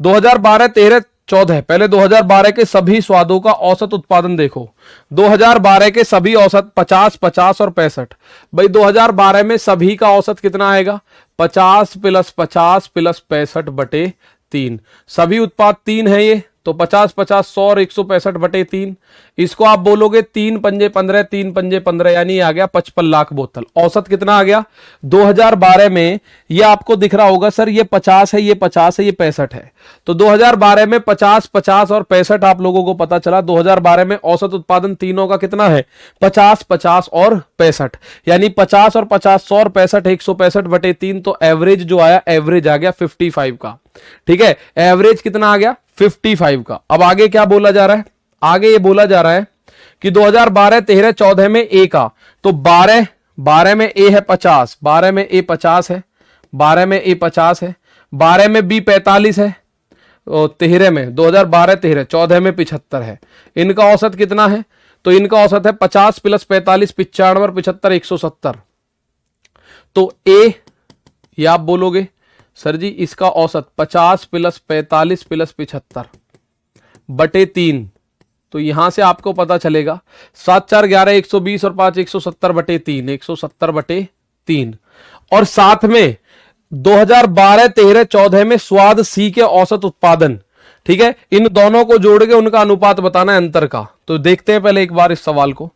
2012, 13, 14, पहले 2012 के सभी स्वादों का औसत उत्पादन देखो। 2012 के सभी औसत 50, 50 और 65। भाई 2012 में सभी का औसत कितना आएगा, 50 + 50 + 65/3। सभी उत्पाद 3 है ये, तो 50 50 100 और 165/3। इसको आप बोलोगे 3 पंजे 15, 3 पंजे 15, यानी ये आ गया 55 लाख बोतल। औसत कितना आ गया 2012 में? ये आपको दिख रहा होगा सर, ये 50 है, ये 50 है, ये 65 है। तो 2012 में 50 50 और 65 आप लोगों को पता चला। 2012 में औसत उत्पादन तीनों का कितना है 50 50 और 65, यानी 50 और 50 100 और 65 165/3। तो एवरेज जो आया, एवरेज आ गया 55 का। ठीक है, एवरेज कितना आ गया 55 का। अब आगे क्या बोला जा रहा है? आगे ये बोला जा रहा है कि 2012 13 14 में ए का, तो 12 में ए है 50, 12 में ए 50 है, 12 में ए 50 है, 12 में बी 45 है, 13 में 2012 13 14 में 75 है। इनका औसत कितना है? तो इनका औसत है 50 + 45 95 और 75 170। तो ए, ये आप बोलोगे सर जी इसका औसत 50 + 45 + 75/3। तो यहां से आपको पता चलेगा 7 4 11 120 और 5 170/3, 170/3। और साथ में 2012 13 14 में स्वाद सी के औसत उत्पादन, ठीक है, इन दोनों को जोड़ के उनका अनुपात बताना है अंतर का। तो देखते हैं पहले एक बार इस सवाल को।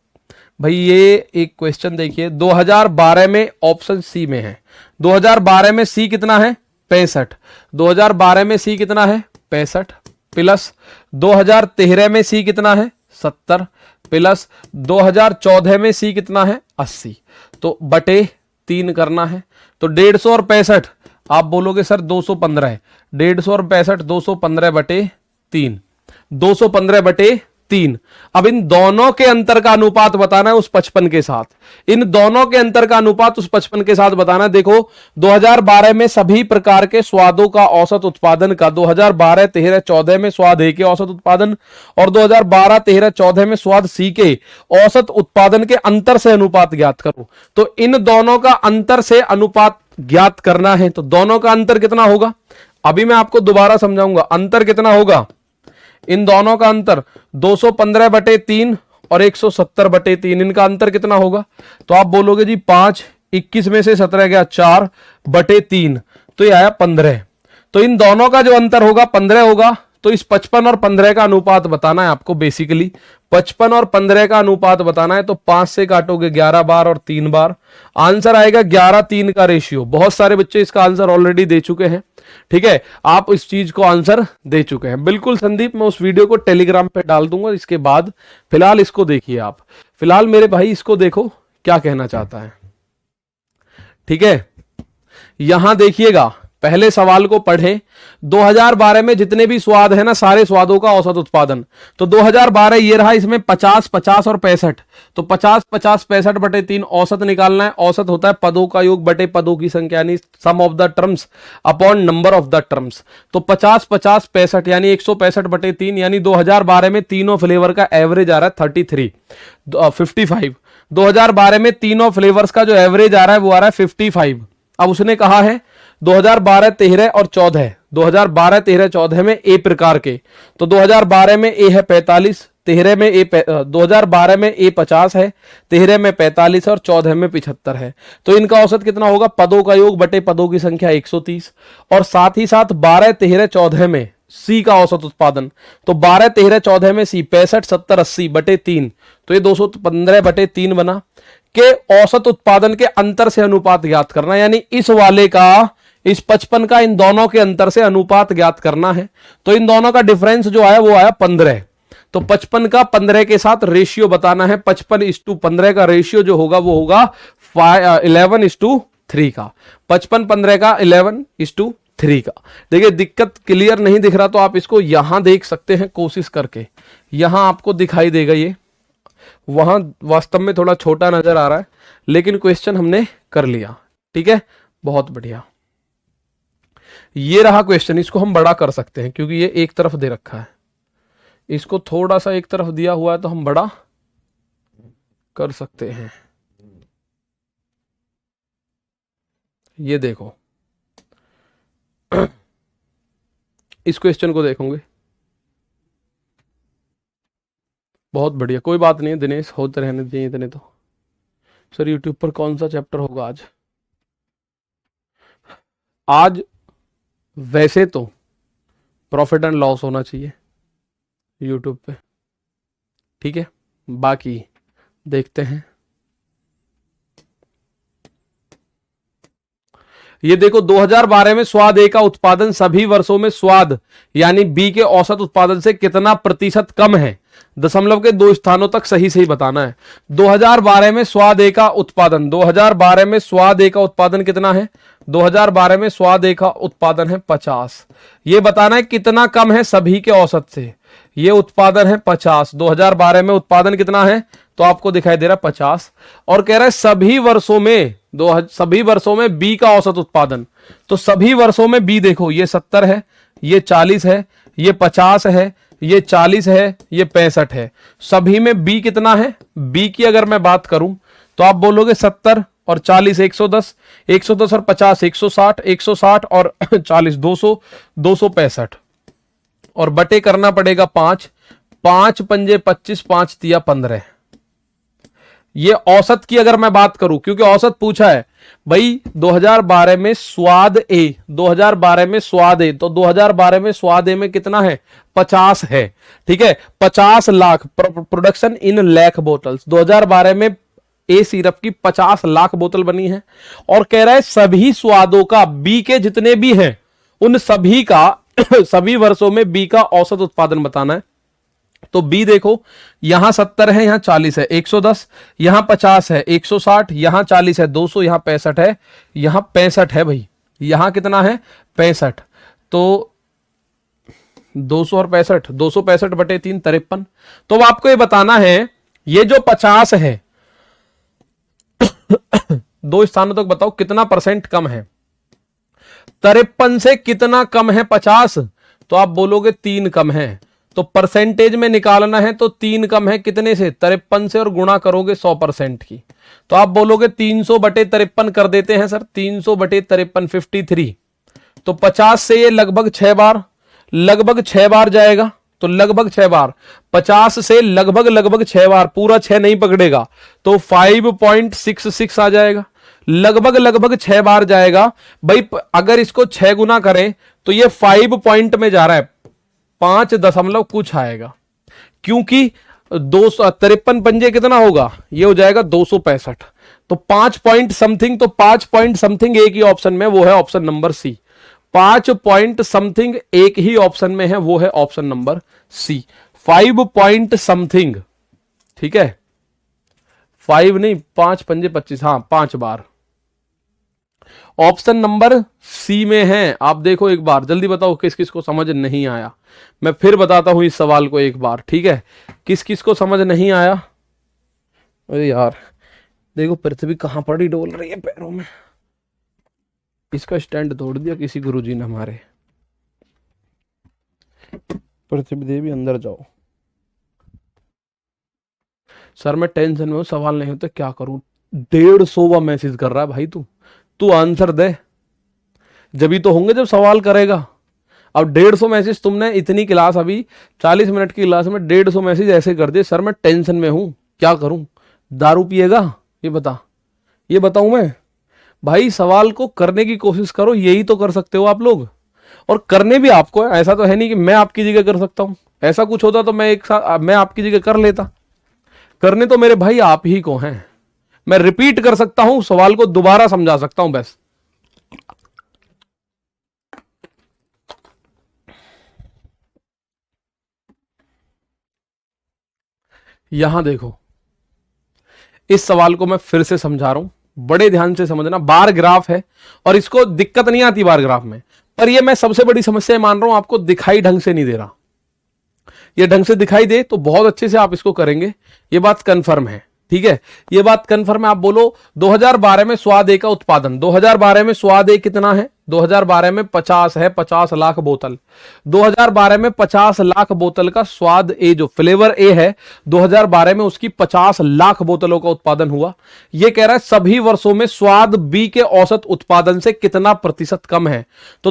भाई ये एक क्वेश्चन देखिए, 2012 में ऑप्शन सी में है, 2012 में सी कितना है 65, 2012 में सी कितना है 65, प्लस 2013 में सी कितना है 70, प्लस 2014 में सी कितना है 80। तो बटे 3 करना है। तो 150 और 65 आप बोलोगे सर 215 है, 150 और 65 215/3, 215/3। अब इन दोनों के अंतर का अनुपात बताना है उस 55 के साथ, इन दोनों के अंतर का अनुपात उस 55 के साथ बताना है। देखो 2012 में सभी प्रकार के स्वादों का औसत उत्पादन का 2012 13 14 में स्वाद ए के औसत उत्पादन और 2012 13 14 में स्वाद सी के औसत उत्पादन के अंतर से अनुपात ज्ञात करो। तो इन दोनों का अंतर से अनुपात ज्ञात करना है। तो दोनों का अंतर कितना होगा, अभी मैं आपको दोबारा समझाऊंगा। अंतर कितना होगा, इन दोनों का अंतर 215/3 और 170/3, इनका अंतर कितना होगा? तो आप बोलोगे जी 5, 21 में से 17 गया 4/3, तो ये आया 15। तो इन दोनों का जो अंतर होगा 15 होगा। तो इस 55 और 15 का अनुपात बताना है आपको। बेसिकली 55 और 15 का अनुपात बताना है। तो 5 से काटोगे 11 बार और 3 बार, आंसर आएगा 11:3 का रेशियो। बहुत सारे बच्चे इसका आंसर ऑलरेडी दे चुके हैं, ठीक है, आप इस चीज को आंसर दे चुके हैं। बिल्कुल संदीप, मैं उस वीडियो को टेलीग्राम पे डाल दूंगा इसके बाद। फिलहाल इसको देखिए आप, फिलहाल मेरे भाई इसको देखो क्या कहना चाहता है, ठीक है। यहां देखिएगा, पहले सवाल को पढ़ें। 2012 में जितने भी स्वाद है ना, सारे स्वादों का औसत उत्पादन। तो 2012 ये रहा, इसमें 50 50 और 65। तो 50 50 65/3 औसत निकालना है। औसत होता है पदों का योग बटे पदों की संख्या, यानी sum of the terms upon number of the terms. तो 50 50 65 यानी 165/3, यानी 2012 में तीनों फ्लेवर का एवरेज आ रहा है 55। 2012 में तीनों फ्लेवर्स का जो एवरेज आ रहा है वो आ रहा है 55। अब उसने कहा है 2012 13 और 14, 2012 13 14 में ए प्रकार के। तो 2012 में ए है 45, 13 में ए 2012 में ए 50 है, 13 में 45 और 14 में 75 है। तो इनका औसत कितना होगा, पदों का योग बटे पदों की संख्या 130। और साथ ही साथ 12 13 14 में सी का औसत उत्पादन। तो 12 13 14 में सी 65 70 80/3, तो ये 215/3 बना। के औसत उत्पादन के अंतर से अनुपात ज्ञात करना, यानी इस वाले का इस 55 का इन दोनों के अंतर से अनुपात ज्ञात करना है। तो इन दोनों का डिफरेंस जो आया वो आया 15। तो 55 का 15 के साथ रेशियो बताना है। 55:15 का रेशियो जो होगा वो होगा 11:3 का। 55 15 का 11:3 का। देखिए दिक्कत क्लियर नहीं दिख रहा तो आप इसको यहां देख सकते हैं कोशिश करके, यहां आपको दिखाई देगा ये, वहां वास्तव में थोड़ा छोटा नजर आ रहा है, लेकिन क्वेश्चन हमने कर लिया, ठीक है, बहुत बढ़िया। ये रहा क्वेश्चन, इसको हम बड़ा कर सकते हैं क्योंकि ये एक तरफ दे रखा है, इसको थोड़ा सा एक तरफ दिया हुआ है तो हम बड़ा कर सकते हैं। ये देखो इस क्वेश्चन को देखोगे, बहुत बढ़िया, कोई बात नहीं है दिनेश, होते रहने चाहिए इतने तो। सर यूट्यूब पर कौन सा चैप्टर होगा आज? आज वैसे तो प्रॉफिट एंड लॉस होना चाहिए, यूट्यूब पे, ठीक है। बाकी देखते हैं, ये देखो 2012 में स्वाद ए का उत्पादन सभी वर्षों में स्वाद यानी बी के औसत उत्पादन से कितना प्रतिशत कम है। दशमलव के 2 स्थानों तक सही सही बताना है। 2012 में स्वाद ए का उत्पादन, 2012 में स्वाद ए का उत्पादन कितना है? 2012 में स्वाद ए का उत्पादन है 50। ये बताना है कितना कम है सभी के औसत से। ये उत्पादन है 50। 2012 में उत्पादन कितना है? तो आपको दिखाई दे रहा है 50। और कह रहा है सभी वर्षों में बी का औसत उत्पादन। तो सभी वर्षों में बी देखो, ये 70 है, ये 40 है, ये 50 है, ये 40 है, ये 65 है। सभी में बी कितना है? बी की अगर मैं बात करूं तो आप बोलोगे 70 और 40 110, 110 और 50 160, 160 और 40 200, 265 और बटे करना पड़ेगा 5, 5 पंजे 25, 5 तिया 15। ये औसत की अगर मैं बात करूं, क्योंकि औसत पूछा है भाई 2012 में स्वाद ए, 2012 में स्वाद ए, तो 2012 में स्वाद ए में कितना है? 50 है, ठीक है। 50 lakh production in lakh bottles. 2012 में ए सिरप की 50 लाख बोतल बनी है। और कह रहा है सभी स्वादों का, बी के जितने भी हैं उन सभी का सभी वर्षों में बी का औसत उत्पादन बताना है। तो बी देखो, यहां 70 है, यहां 40 है, 110, यहां 50 है, 160, यहां 40 है, 200, यहां 65 है, यहां 65 है भाई। यहां कितना है? 65। तो 200 और 65, 265 बटे 3 53। तो अब आपको ये बताना है ये जो 50 है 2 स्थानों तक बताओ कितना परसेंट कम है? 53 से कितना कम है 50? तो आप बोलोगे 3 कम है। तो परसेंटेज में निकालना है तो 3 कम है कितने से? 53 से, और गुणा करोगे 100% की। तो आप बोलोगे 300 बटे 53 कर देते हैं सर, 300 बटे 53 53। तो 50 से ये लगभग 6 बार जाएगा। तो लगभग 6 बार, 50 से लगभग 6 बार, पूरा 6 नहीं पकड़ेगा तो 5.66 आ जाएगा। लगभग 6 बार जाएगा भाई। अगर इसको 6 गुना करें तो ये 5 पॉइंट में जा रहा है, 5 दशमलव कुछ आएगा। क्योंकि 253 पंजे कितना होगा? ये हो जाएगा 265। तो 5 पॉइंट समथिंग, तो 5 पॉइंट समथिंग एक ही ऑप्शन में, वो है option number C. 5 point something एक ही ऑप्शन में है, वो है option number C. 5 point something, ठीक है। 5 नहीं, 5 पंजे 25, हाँ 5 बार ऑप्शन नंबर सी में है। आप देखो एक बार, जल्दी बताओ किस किस को समझ नहीं आया। मैं फिर बताता हूं इस सवाल को एक बार, ठीक है। किस किस को समझ नहीं आया? अरे यार देखो पृथ्वी कहां पड़ी डोल रही है पैरों में। इसका स्टैंड तोड़ दिया किसी गुरुजी ने हमारे। पृथ्वी देवी अंदर जाओ। सर मैं टेंशन में हूं, सवाल नहीं होते क्या करूं। 150 मैसेज कर रहा है भाई। तू आंसर दे, जब ही तो होंगे जब सवाल करेगा। अब 150 मैसेज तुमने, इतनी क्लास अभी 40 मिनट की क्लास में 150 मैसेज ऐसे कर दिए। सर मैं टेंशन में हूं, क्या करूं? दारू पिएगा? ये बताऊं मैं? भाई सवाल को करने की कोशिश करो, यही तो कर सकते हो आप लोग। और करने भी आपको है, ऐसा तो है नहीं कि मैं आपकी जगह कर सकता हूं। ऐसा कुछ होता तो मैं आपकी जगह कर लेता। करने तो मेरे भाई आप ही को हैं। मैं रिपीट कर सकता हूं, सवाल को दोबारा समझा सकता हूं बस। यहां देखो, इस सवाल को मैं फिर से समझा रहा हूं, बड़े ध्यान से समझना। बार ग्राफ है और इसको दिक्कत नहीं आती बार ग्राफ में, पर ये मैं सबसे बड़ी समस्या मान रहा हूं, आपको दिखाई ढंग से नहीं दे रहा। ये ढंग से दिखाई दे तो बहुत अच्छे से आप इसको करेंगे, ये बात कंफर्म है, ठीक है। ये बात कंफर्म है। आप बोलो 2012 में स्वाद ए का उत्पादन, 2012 में स्वाद ए कितना है? 2012 में 50 है, 50 लाख बोतल। 2012 में 50 लाख बोतल का स्वाद ए, जो फ्लेवर ए है, 2012 में उसकी 50 लाख बोतलों का उत्पादन हुआ। यह कह रहा है सभी वर्षों में स्वाद बी के औसत उत्पादन से कितना प्रतिशत कम है। तो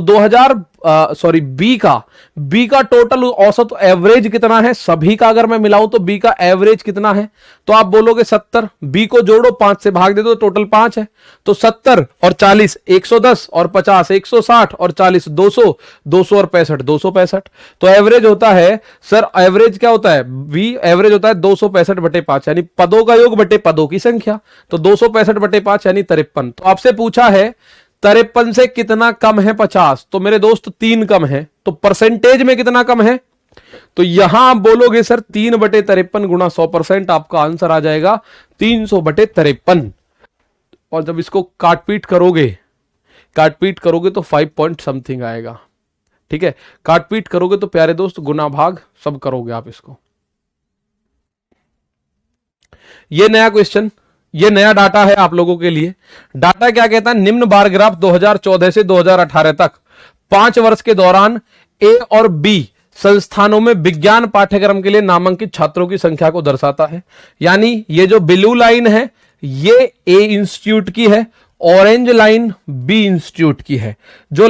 बी का टोटल औसत एवरेज कितना है सभी का? अगर मैं मिलाऊं तो बी का एवरेज कितना है? तो आप बोलोगे 70। बी को जोड़ो, 5 से भाग दे दो, टोटल 5 है। तो 70 और 40 110 और 50 50 160 और 40 200, 200 और 65 265। तो एवरेज होता है सर, एवरेज क्या होता है, वी एवरेज होता है 265 बटे 5 यानी पदों का योग बटे पदों की संख्या। तो 265 बटे 5 यानी 53। तो आपसे पूछा है 53 से कितना कम है 50, तो मेरे दोस्त 3 कम है, तो परसेंटेज में कितना कम है, तो यहां आप बोलोगे सर 3/53 गुणा 100%, आपका आंसर आ जाएगा 300/53। और जब इसको काटपीट करोगे तो 5 पॉइंट समथिंग आएगा। ठीक है, काटपीट करोगे तो प्यारे दोस्त गुना भाग सब करोगे आप इसको। ये नया क्वेश्चन, ये नया डाटा है आप लोगों के लिए। डाटा क्या कहता है, निम्न बार ग्राफ 2014 से 2018 तक 5 वर्ष के दौरान ए और बी संस्थानों में विज्ञान पाठ्यक्रम के लिए नामांकित छात्रों की संख्या को दर्शाता है। यानी ये जो ब्लू लाइन है ये ए इंस्टीट्यूट की है, ऑरेंज लाइन बी इंस्टीट्यूट की है। जो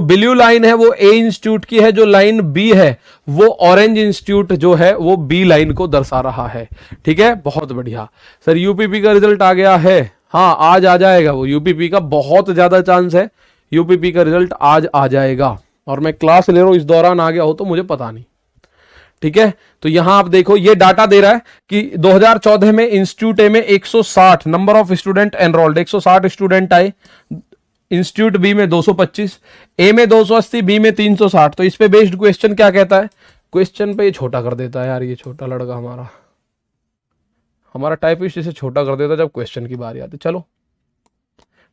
ब्लू लाइन है वो ए इंस्टीट्यूट की है, जो लाइन बी है वो ऑरेंज इंस्टीट्यूट जो है वो बी लाइन को दर्शा रहा है। ठीक है, बहुत बढ़िया। सर यूपीपी का रिजल्ट आ गया है, हाँ आज आ जाएगा, वो यूपीपी का बहुत ज्यादा चांस है, यूपीपी का रिजल्ट आज आ जाएगा। और मैं क्लास ले रहा हूं, इस दौरान आ गया हो तो मुझे पता नहीं। ठीक है, तो यहां आप देखो ये डाटा दे रहा है कि 2014 में इंस्टीट्यूट ए में 160 number of student enrolled, 160 student आए। इंस्टीट्यूट बी में 225, ए में 280, बी में 360। तो इस पे बेस्ड क्वेश्चन क्या कहता है, क्वेश्चन पे ये छोटा कर देता है यार, ये छोटा लड़का हमारा टाइपिस्ट इसे छोटा कर देता जब क्वेश्चन की बारी आती। चलो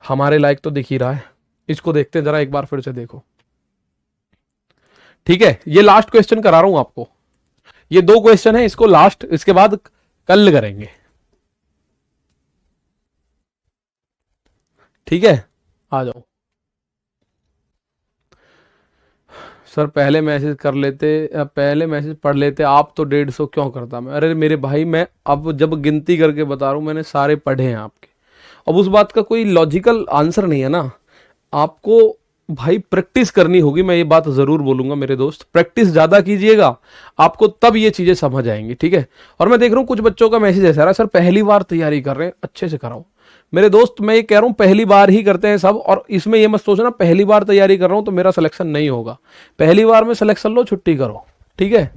हमारे लायक तो दिख ही रहा है, इसको देखते हैं जरा एक बार फिर से देखो। ठीक है, ये लास्ट क्वेश्चन करा रहा हूं आपको, ये 2 क्वेश्चन है, इसको लास्ट, इसके बाद कल करेंगे। ठीक है, आ जाओ। सर पहले मैसेज कर लेते, पहले मैसेज पढ़ लेते, आप तो 150 क्यों करता मैं। अरे मेरे भाई, मैं अब जब गिनती करके बता रहा हूं, मैंने सारे पढ़े हैं आपके। अब उस बात का कोई लॉजिकल आंसर नहीं है ना, आपको भाई प्रैक्टिस करनी होगी। मैं ये बात जरूर बोलूंगा मेरे दोस्त, प्रैक्टिस ज्यादा कीजिएगा, आपको तब ये चीजें समझ आएंगी। ठीक है, और मैं देख रहा हूं कुछ बच्चों का मैसेज ऐसा रहा, सर पहली बार तैयारी कर रहे हैं, अच्छे से कराओ। मेरे दोस्त मैं ये कह रहा हूं पहली बार ही करते हैं सब, और इसमें ये मत सोचना पहली बार तैयारी कर रहा हूं तो मेरा सिलेक्शन नहीं होगा। पहली बार में सिलेक्शन लो, छुट्टी करो। ठीक है,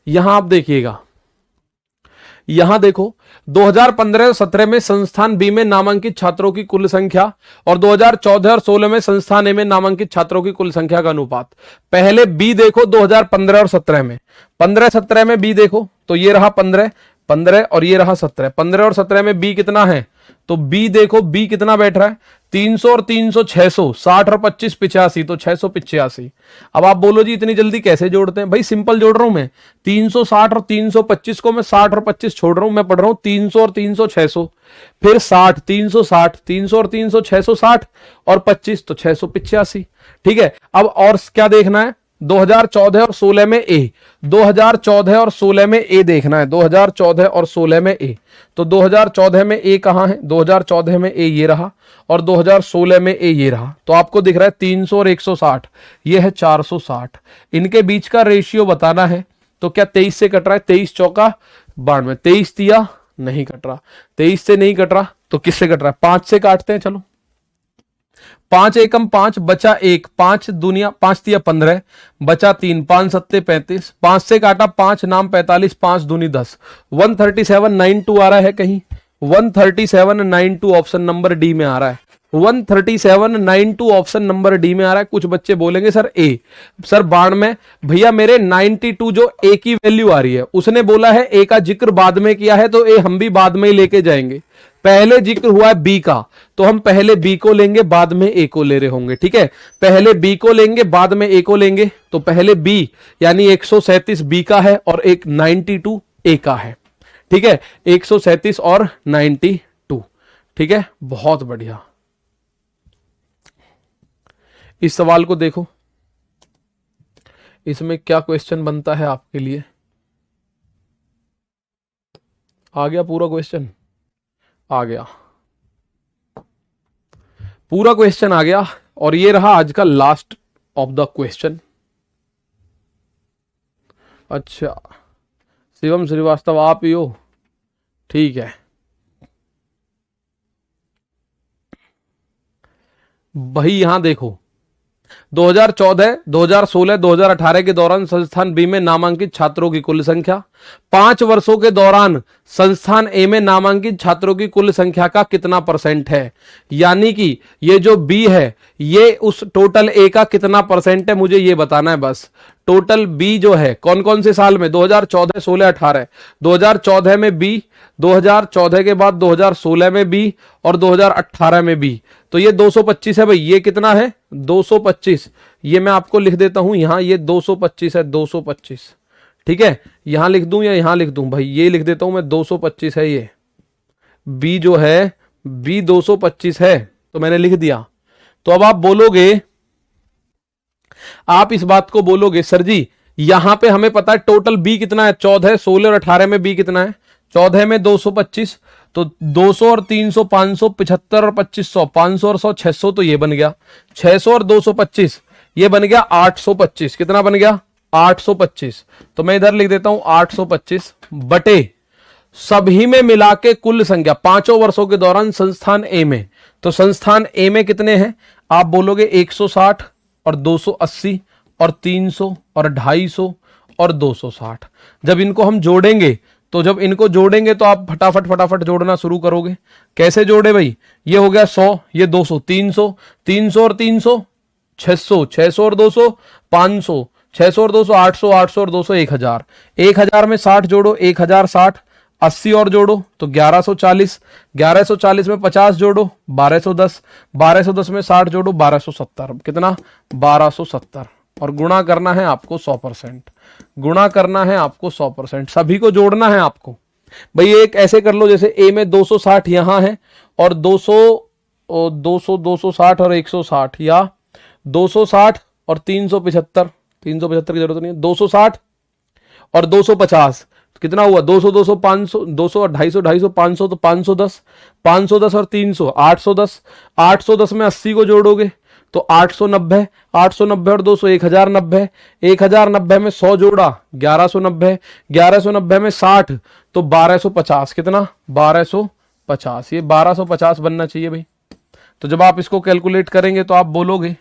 यहां आप देखिएगा, यहां देखो 2015-17 में संस्थान बी में नामांकित छात्रों की कुल संख्या और 2014 और 16 में संस्थान ए में नामांकित छात्रों की कुल संख्या का अनुपात। पहले बी देखो 2015 और 17 में, 15-17 में बी देखो तो ये रहा 15 और ये रहा 17। 15 और 17 में बी कितना है, तो बी देखो, बी कितना बैठ रहा है, 300 और 300 600, 60 और 25 85, तो 685। अब आप बोलो जी इतनी जल्दी कैसे जोड़ते हैं, भाई सिंपल जोड़ रहा हूं मैं, 360 और 325 को मैं 60 और 25 छोड़ रहा हूं, मैं पढ़ रहा हूं 300 और 300 600, फिर 60 360, 300 और 300 660 और 25 तो 685। ठीक है, अब और क्या देखना है, 2014 और 16 में ए, 2014 और 16 में ए देखना है, 2014 और 16 में ए। तो 2014 में ए कहां है, 2014 में ए ये रहा, और 2016 में ए ये रहा। तो आपको दिख रहा है 300 और 160, ये है 460। इनके बीच का रेशियो बताना है, तो क्या 23 से कट रहा है, 23 चौका 92, 23 दिया नहीं कट रहा, 23 से नहीं कट रहा तो किससे कट रहा है, 5 से काटते हैं। चलो 5 एकम 5 बचा 1, 5 दुनिया 5 दिया 15 बचा 3, 5 सत्ते 35, 5 से काटा 5 नाम 45, 5 दूनी 10, 13792 आ रहा है कहीं, 13792 ऑप्शन नंबर डी में आ रहा है, 13792 ऑप्शन नंबर डी में आ रहा है। कुछ बच्चे बोलेंगे सर ए, सर बाढ़ में भैया मेरे 92 जो ए की वैल्यू आ रही है, उसने बोला है ए का जिक्र बाद में किया है, तो ए हम भी बाद में ही लेके जाएंगे। पहले जिक्र हुआ है बी का, तो हम पहले बी को लेंगे बाद में ए को ले रहे होंगे। ठीक है, पहले बी को लेंगे बाद में ए को लेंगे, तो पहले बी यानी 137 बी का है और एक 92 ए का है। ठीक है, 137 और 92। ठीक है, बहुत बढ़िया। इस सवाल को देखो, इसमें क्या क्वेश्चन बनता है आपके लिए, आ गया पूरा क्वेश्चन, आ गया पूरा क्वेश्चन आ गया। और ये रहा आज का लास्ट ऑफ द क्वेश्चन। अच्छा शिवम श्रीवास्तव आप ही हो, ठीक है भाई यहां देखो 2014, 2016, 2018 के दौरान संस्थान बी में नामांकित छात्रों की कुल संख्या, 5 वर्षों के दौरान संस्थान ए में नामांकित छात्रों की कुल संख्या का कितना परसेंट है। यानी कि ये जो बी है ये उस टोटल ए का कितना परसेंट है, मुझे ये बताना है बस। टोटल बी जो है कौन कौन से साल में, 2014, 16, 18, 2014 में बी, 2014 के बाद 2016 में बी और 2018 में बी। तो ये 225 है भाई। ये कितना है 225, ये मैं आपको लिख देता हूं यहां, ये 225 है, 225। ठीक है, यहां लिख दूं या यहां लिख दूं भाई, ये लिख देता हूं मैं, 225 है ये बी जो है, बी 225 है, तो मैंने लिख दिया। तो अब आप बोलोगे, आप इस बात को बोलोगे सर जी यहां पे हमें पता है टोटल बी कितना है, 14, 16 और 18 में बी कितना है, 14 में 225, तो 200 और 300, 500, 75 और 2500, 500 और 100, 600, तो ये बन गया 600 और 225, ये बन गया 825। कितना बन गया 825। तो मैं इधर लिख देता हूं 825 बटे सभी में मिला के कुल संख्या 5 वर्षों के दौरान संस्थान ए में। तो संस्थान ए में कितने हैं, आप बोलोगे 160 और 280 और 300 और 250 और 260। जब इनको हम जोड़ेंगे, तो जब इनको जोड़ेंगे तो आप फटाफट फटाफट जोड़ना शुरू करोगे। कैसे जोड़े भाई, ये हो गया 100, ये 200, 300, 300 और 300 600, 600 और 200 500, 600 और 200 800, 800 और 200 1000, 1000 में 60 जोड़ो 1060, 80 और जोड़ो तो 1140, 1140 में 50 जोड़ो 1210, 1210 में 60 जोड़ो 1270। कितना 1270। और गुणा करना है आपको 100%, गुणा करना है आपको 100%, सभी को जोड़ना है आपको। भाई एक ऐसे कर लो जैसे ए में 260 यहां है और 260 और 160, या 260 और 375, 375 की जरूरत नहीं है, 260 और 250, कितना हुआ 200, 200, 500, 200 और 250, 250, 500, तो 510, 510 और 300 810, 810 में 80 को जोड़ोगे तो 890, 890 और 200 1090, 1090 में 100 जोड़ा 1190, 1190 में 60 तो 1250। कितना 1250, ये 1250 बनना चाहिए भाई। तो जब आप इसको कैलकुलेट करेंगे तो आप बोलोगे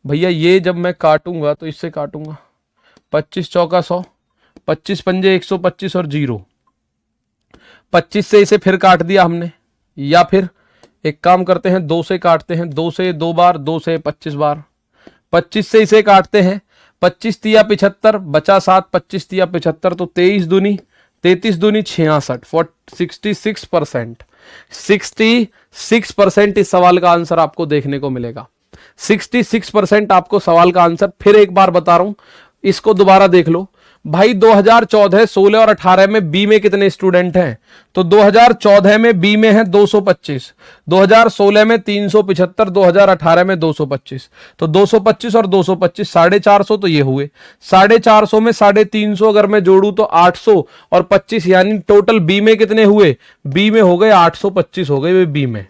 भैया ये जब मैं काटूंगा तो इससे काटूंगा 25 चौका 100, 25 पंजे 125 और 0, 25 से इसे फिर काट दिया हमने, या फिर एक काम करते हैं 2 से काटते हैं, 2 से 2 बार, 2 से 25 बार, 25 से इसे काटते हैं, 25 तिया 75 बचा 7, 25 तिया 75 तो 23 दूनी 33 दूनी 66, 66%, 66% इस सवाल का आंसर आपको देखने को मिलेगा। 66% आपको सवाल का आंसर, फिर एक बार बता रहा हूं, इसको दोबारा देख लो भाई। 2014, 16 और 18 में बी में कितने स्टूडेंट हैं, तो 2014 में बी में है 225, 2016 में 375, 2018 में 225, तो 225 और 225 450, तो ये हुए 450 में 350 अगर मैं जोड़ू तो 800 और 25, यानी टोटल बी में कितने हुए, बी में हो गए 825 हो गए बी में,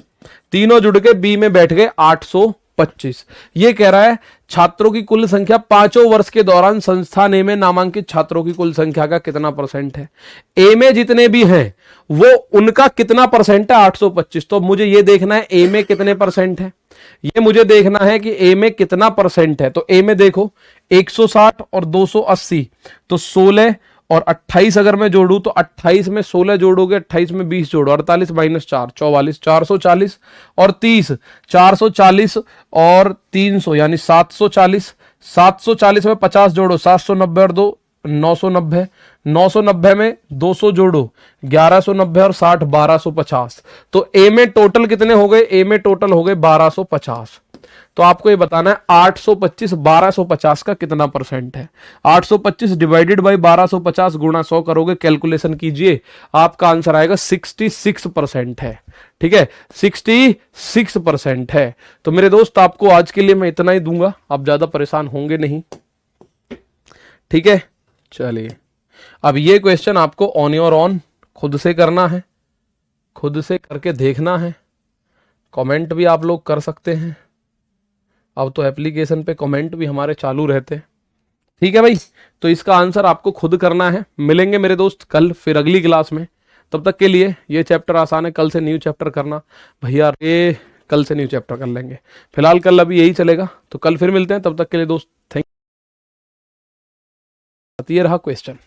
तीनों जुड़ के बी में बैठ गए 825। ये कह रहा है छात्रों की कुल संख्या 5 वर्ष के दौरान संस्थान ए में नामांकित छात्रों की कुल संख्या का कितना परसेंट है। ए में जितने भी हैं वो उनका कितना परसेंट है 825। तो मुझे ये देखना है ए में कितने परसेंट है, ये मुझे देखना है कि ए में कितना परसेंट है। तो ए में देखो 160 और 280 तो 16 और 28 अगर मैं जोड़ू तो 28 में 16 जोड़ोगे, 28 में 20 जोड़ो, 48 माइनस 4 44, 440 और 30, 440 और 300 यानी 740, 740 में 50 जोड़ो 790 और 2 990, 990 में 200 जोड़ो 1190 और 60 1250। तो ए में टोटल कितने हो गए, ए में टोटल हो गए 1250। तो आपको ये बताना है 825 1250 का कितना परसेंट है। 825 डिवाइडेड बाई 1250 गुणा 100 करोगे, कैलकुलेशन कीजिए, आपका आंसर आएगा 66% है। ठीक है 66% है। तो मेरे दोस्त आपको आज के लिए मैं इतना ही दूंगा, आप ज्यादा परेशान होंगे नहीं। ठीक है चलिए, अब ये क्वेश्चन आपको ऑन योर ऑन खुद से करना है, खुद से करके देखना है। कमेंट भी आप लोग कर सकते हैं, अब तो एप्लीकेशन पे कमेंट भी हमारे चालू रहते हैं। ठीक है भाई, तो इसका आंसर आपको खुद करना है। मिलेंगे मेरे दोस्त कल फिर अगली क्लास में, तब तक के लिए ये चैप्टर आसान है, कल से न्यू चैप्टर करना। भैया ये कल से न्यू चैप्टर कर लेंगे। फिलहाल कल अभी यही चलेगा, तो कल फिर मिलते हैं, तब तक के लिए दोस्त थैंक। ये रहा क्वेश्चन।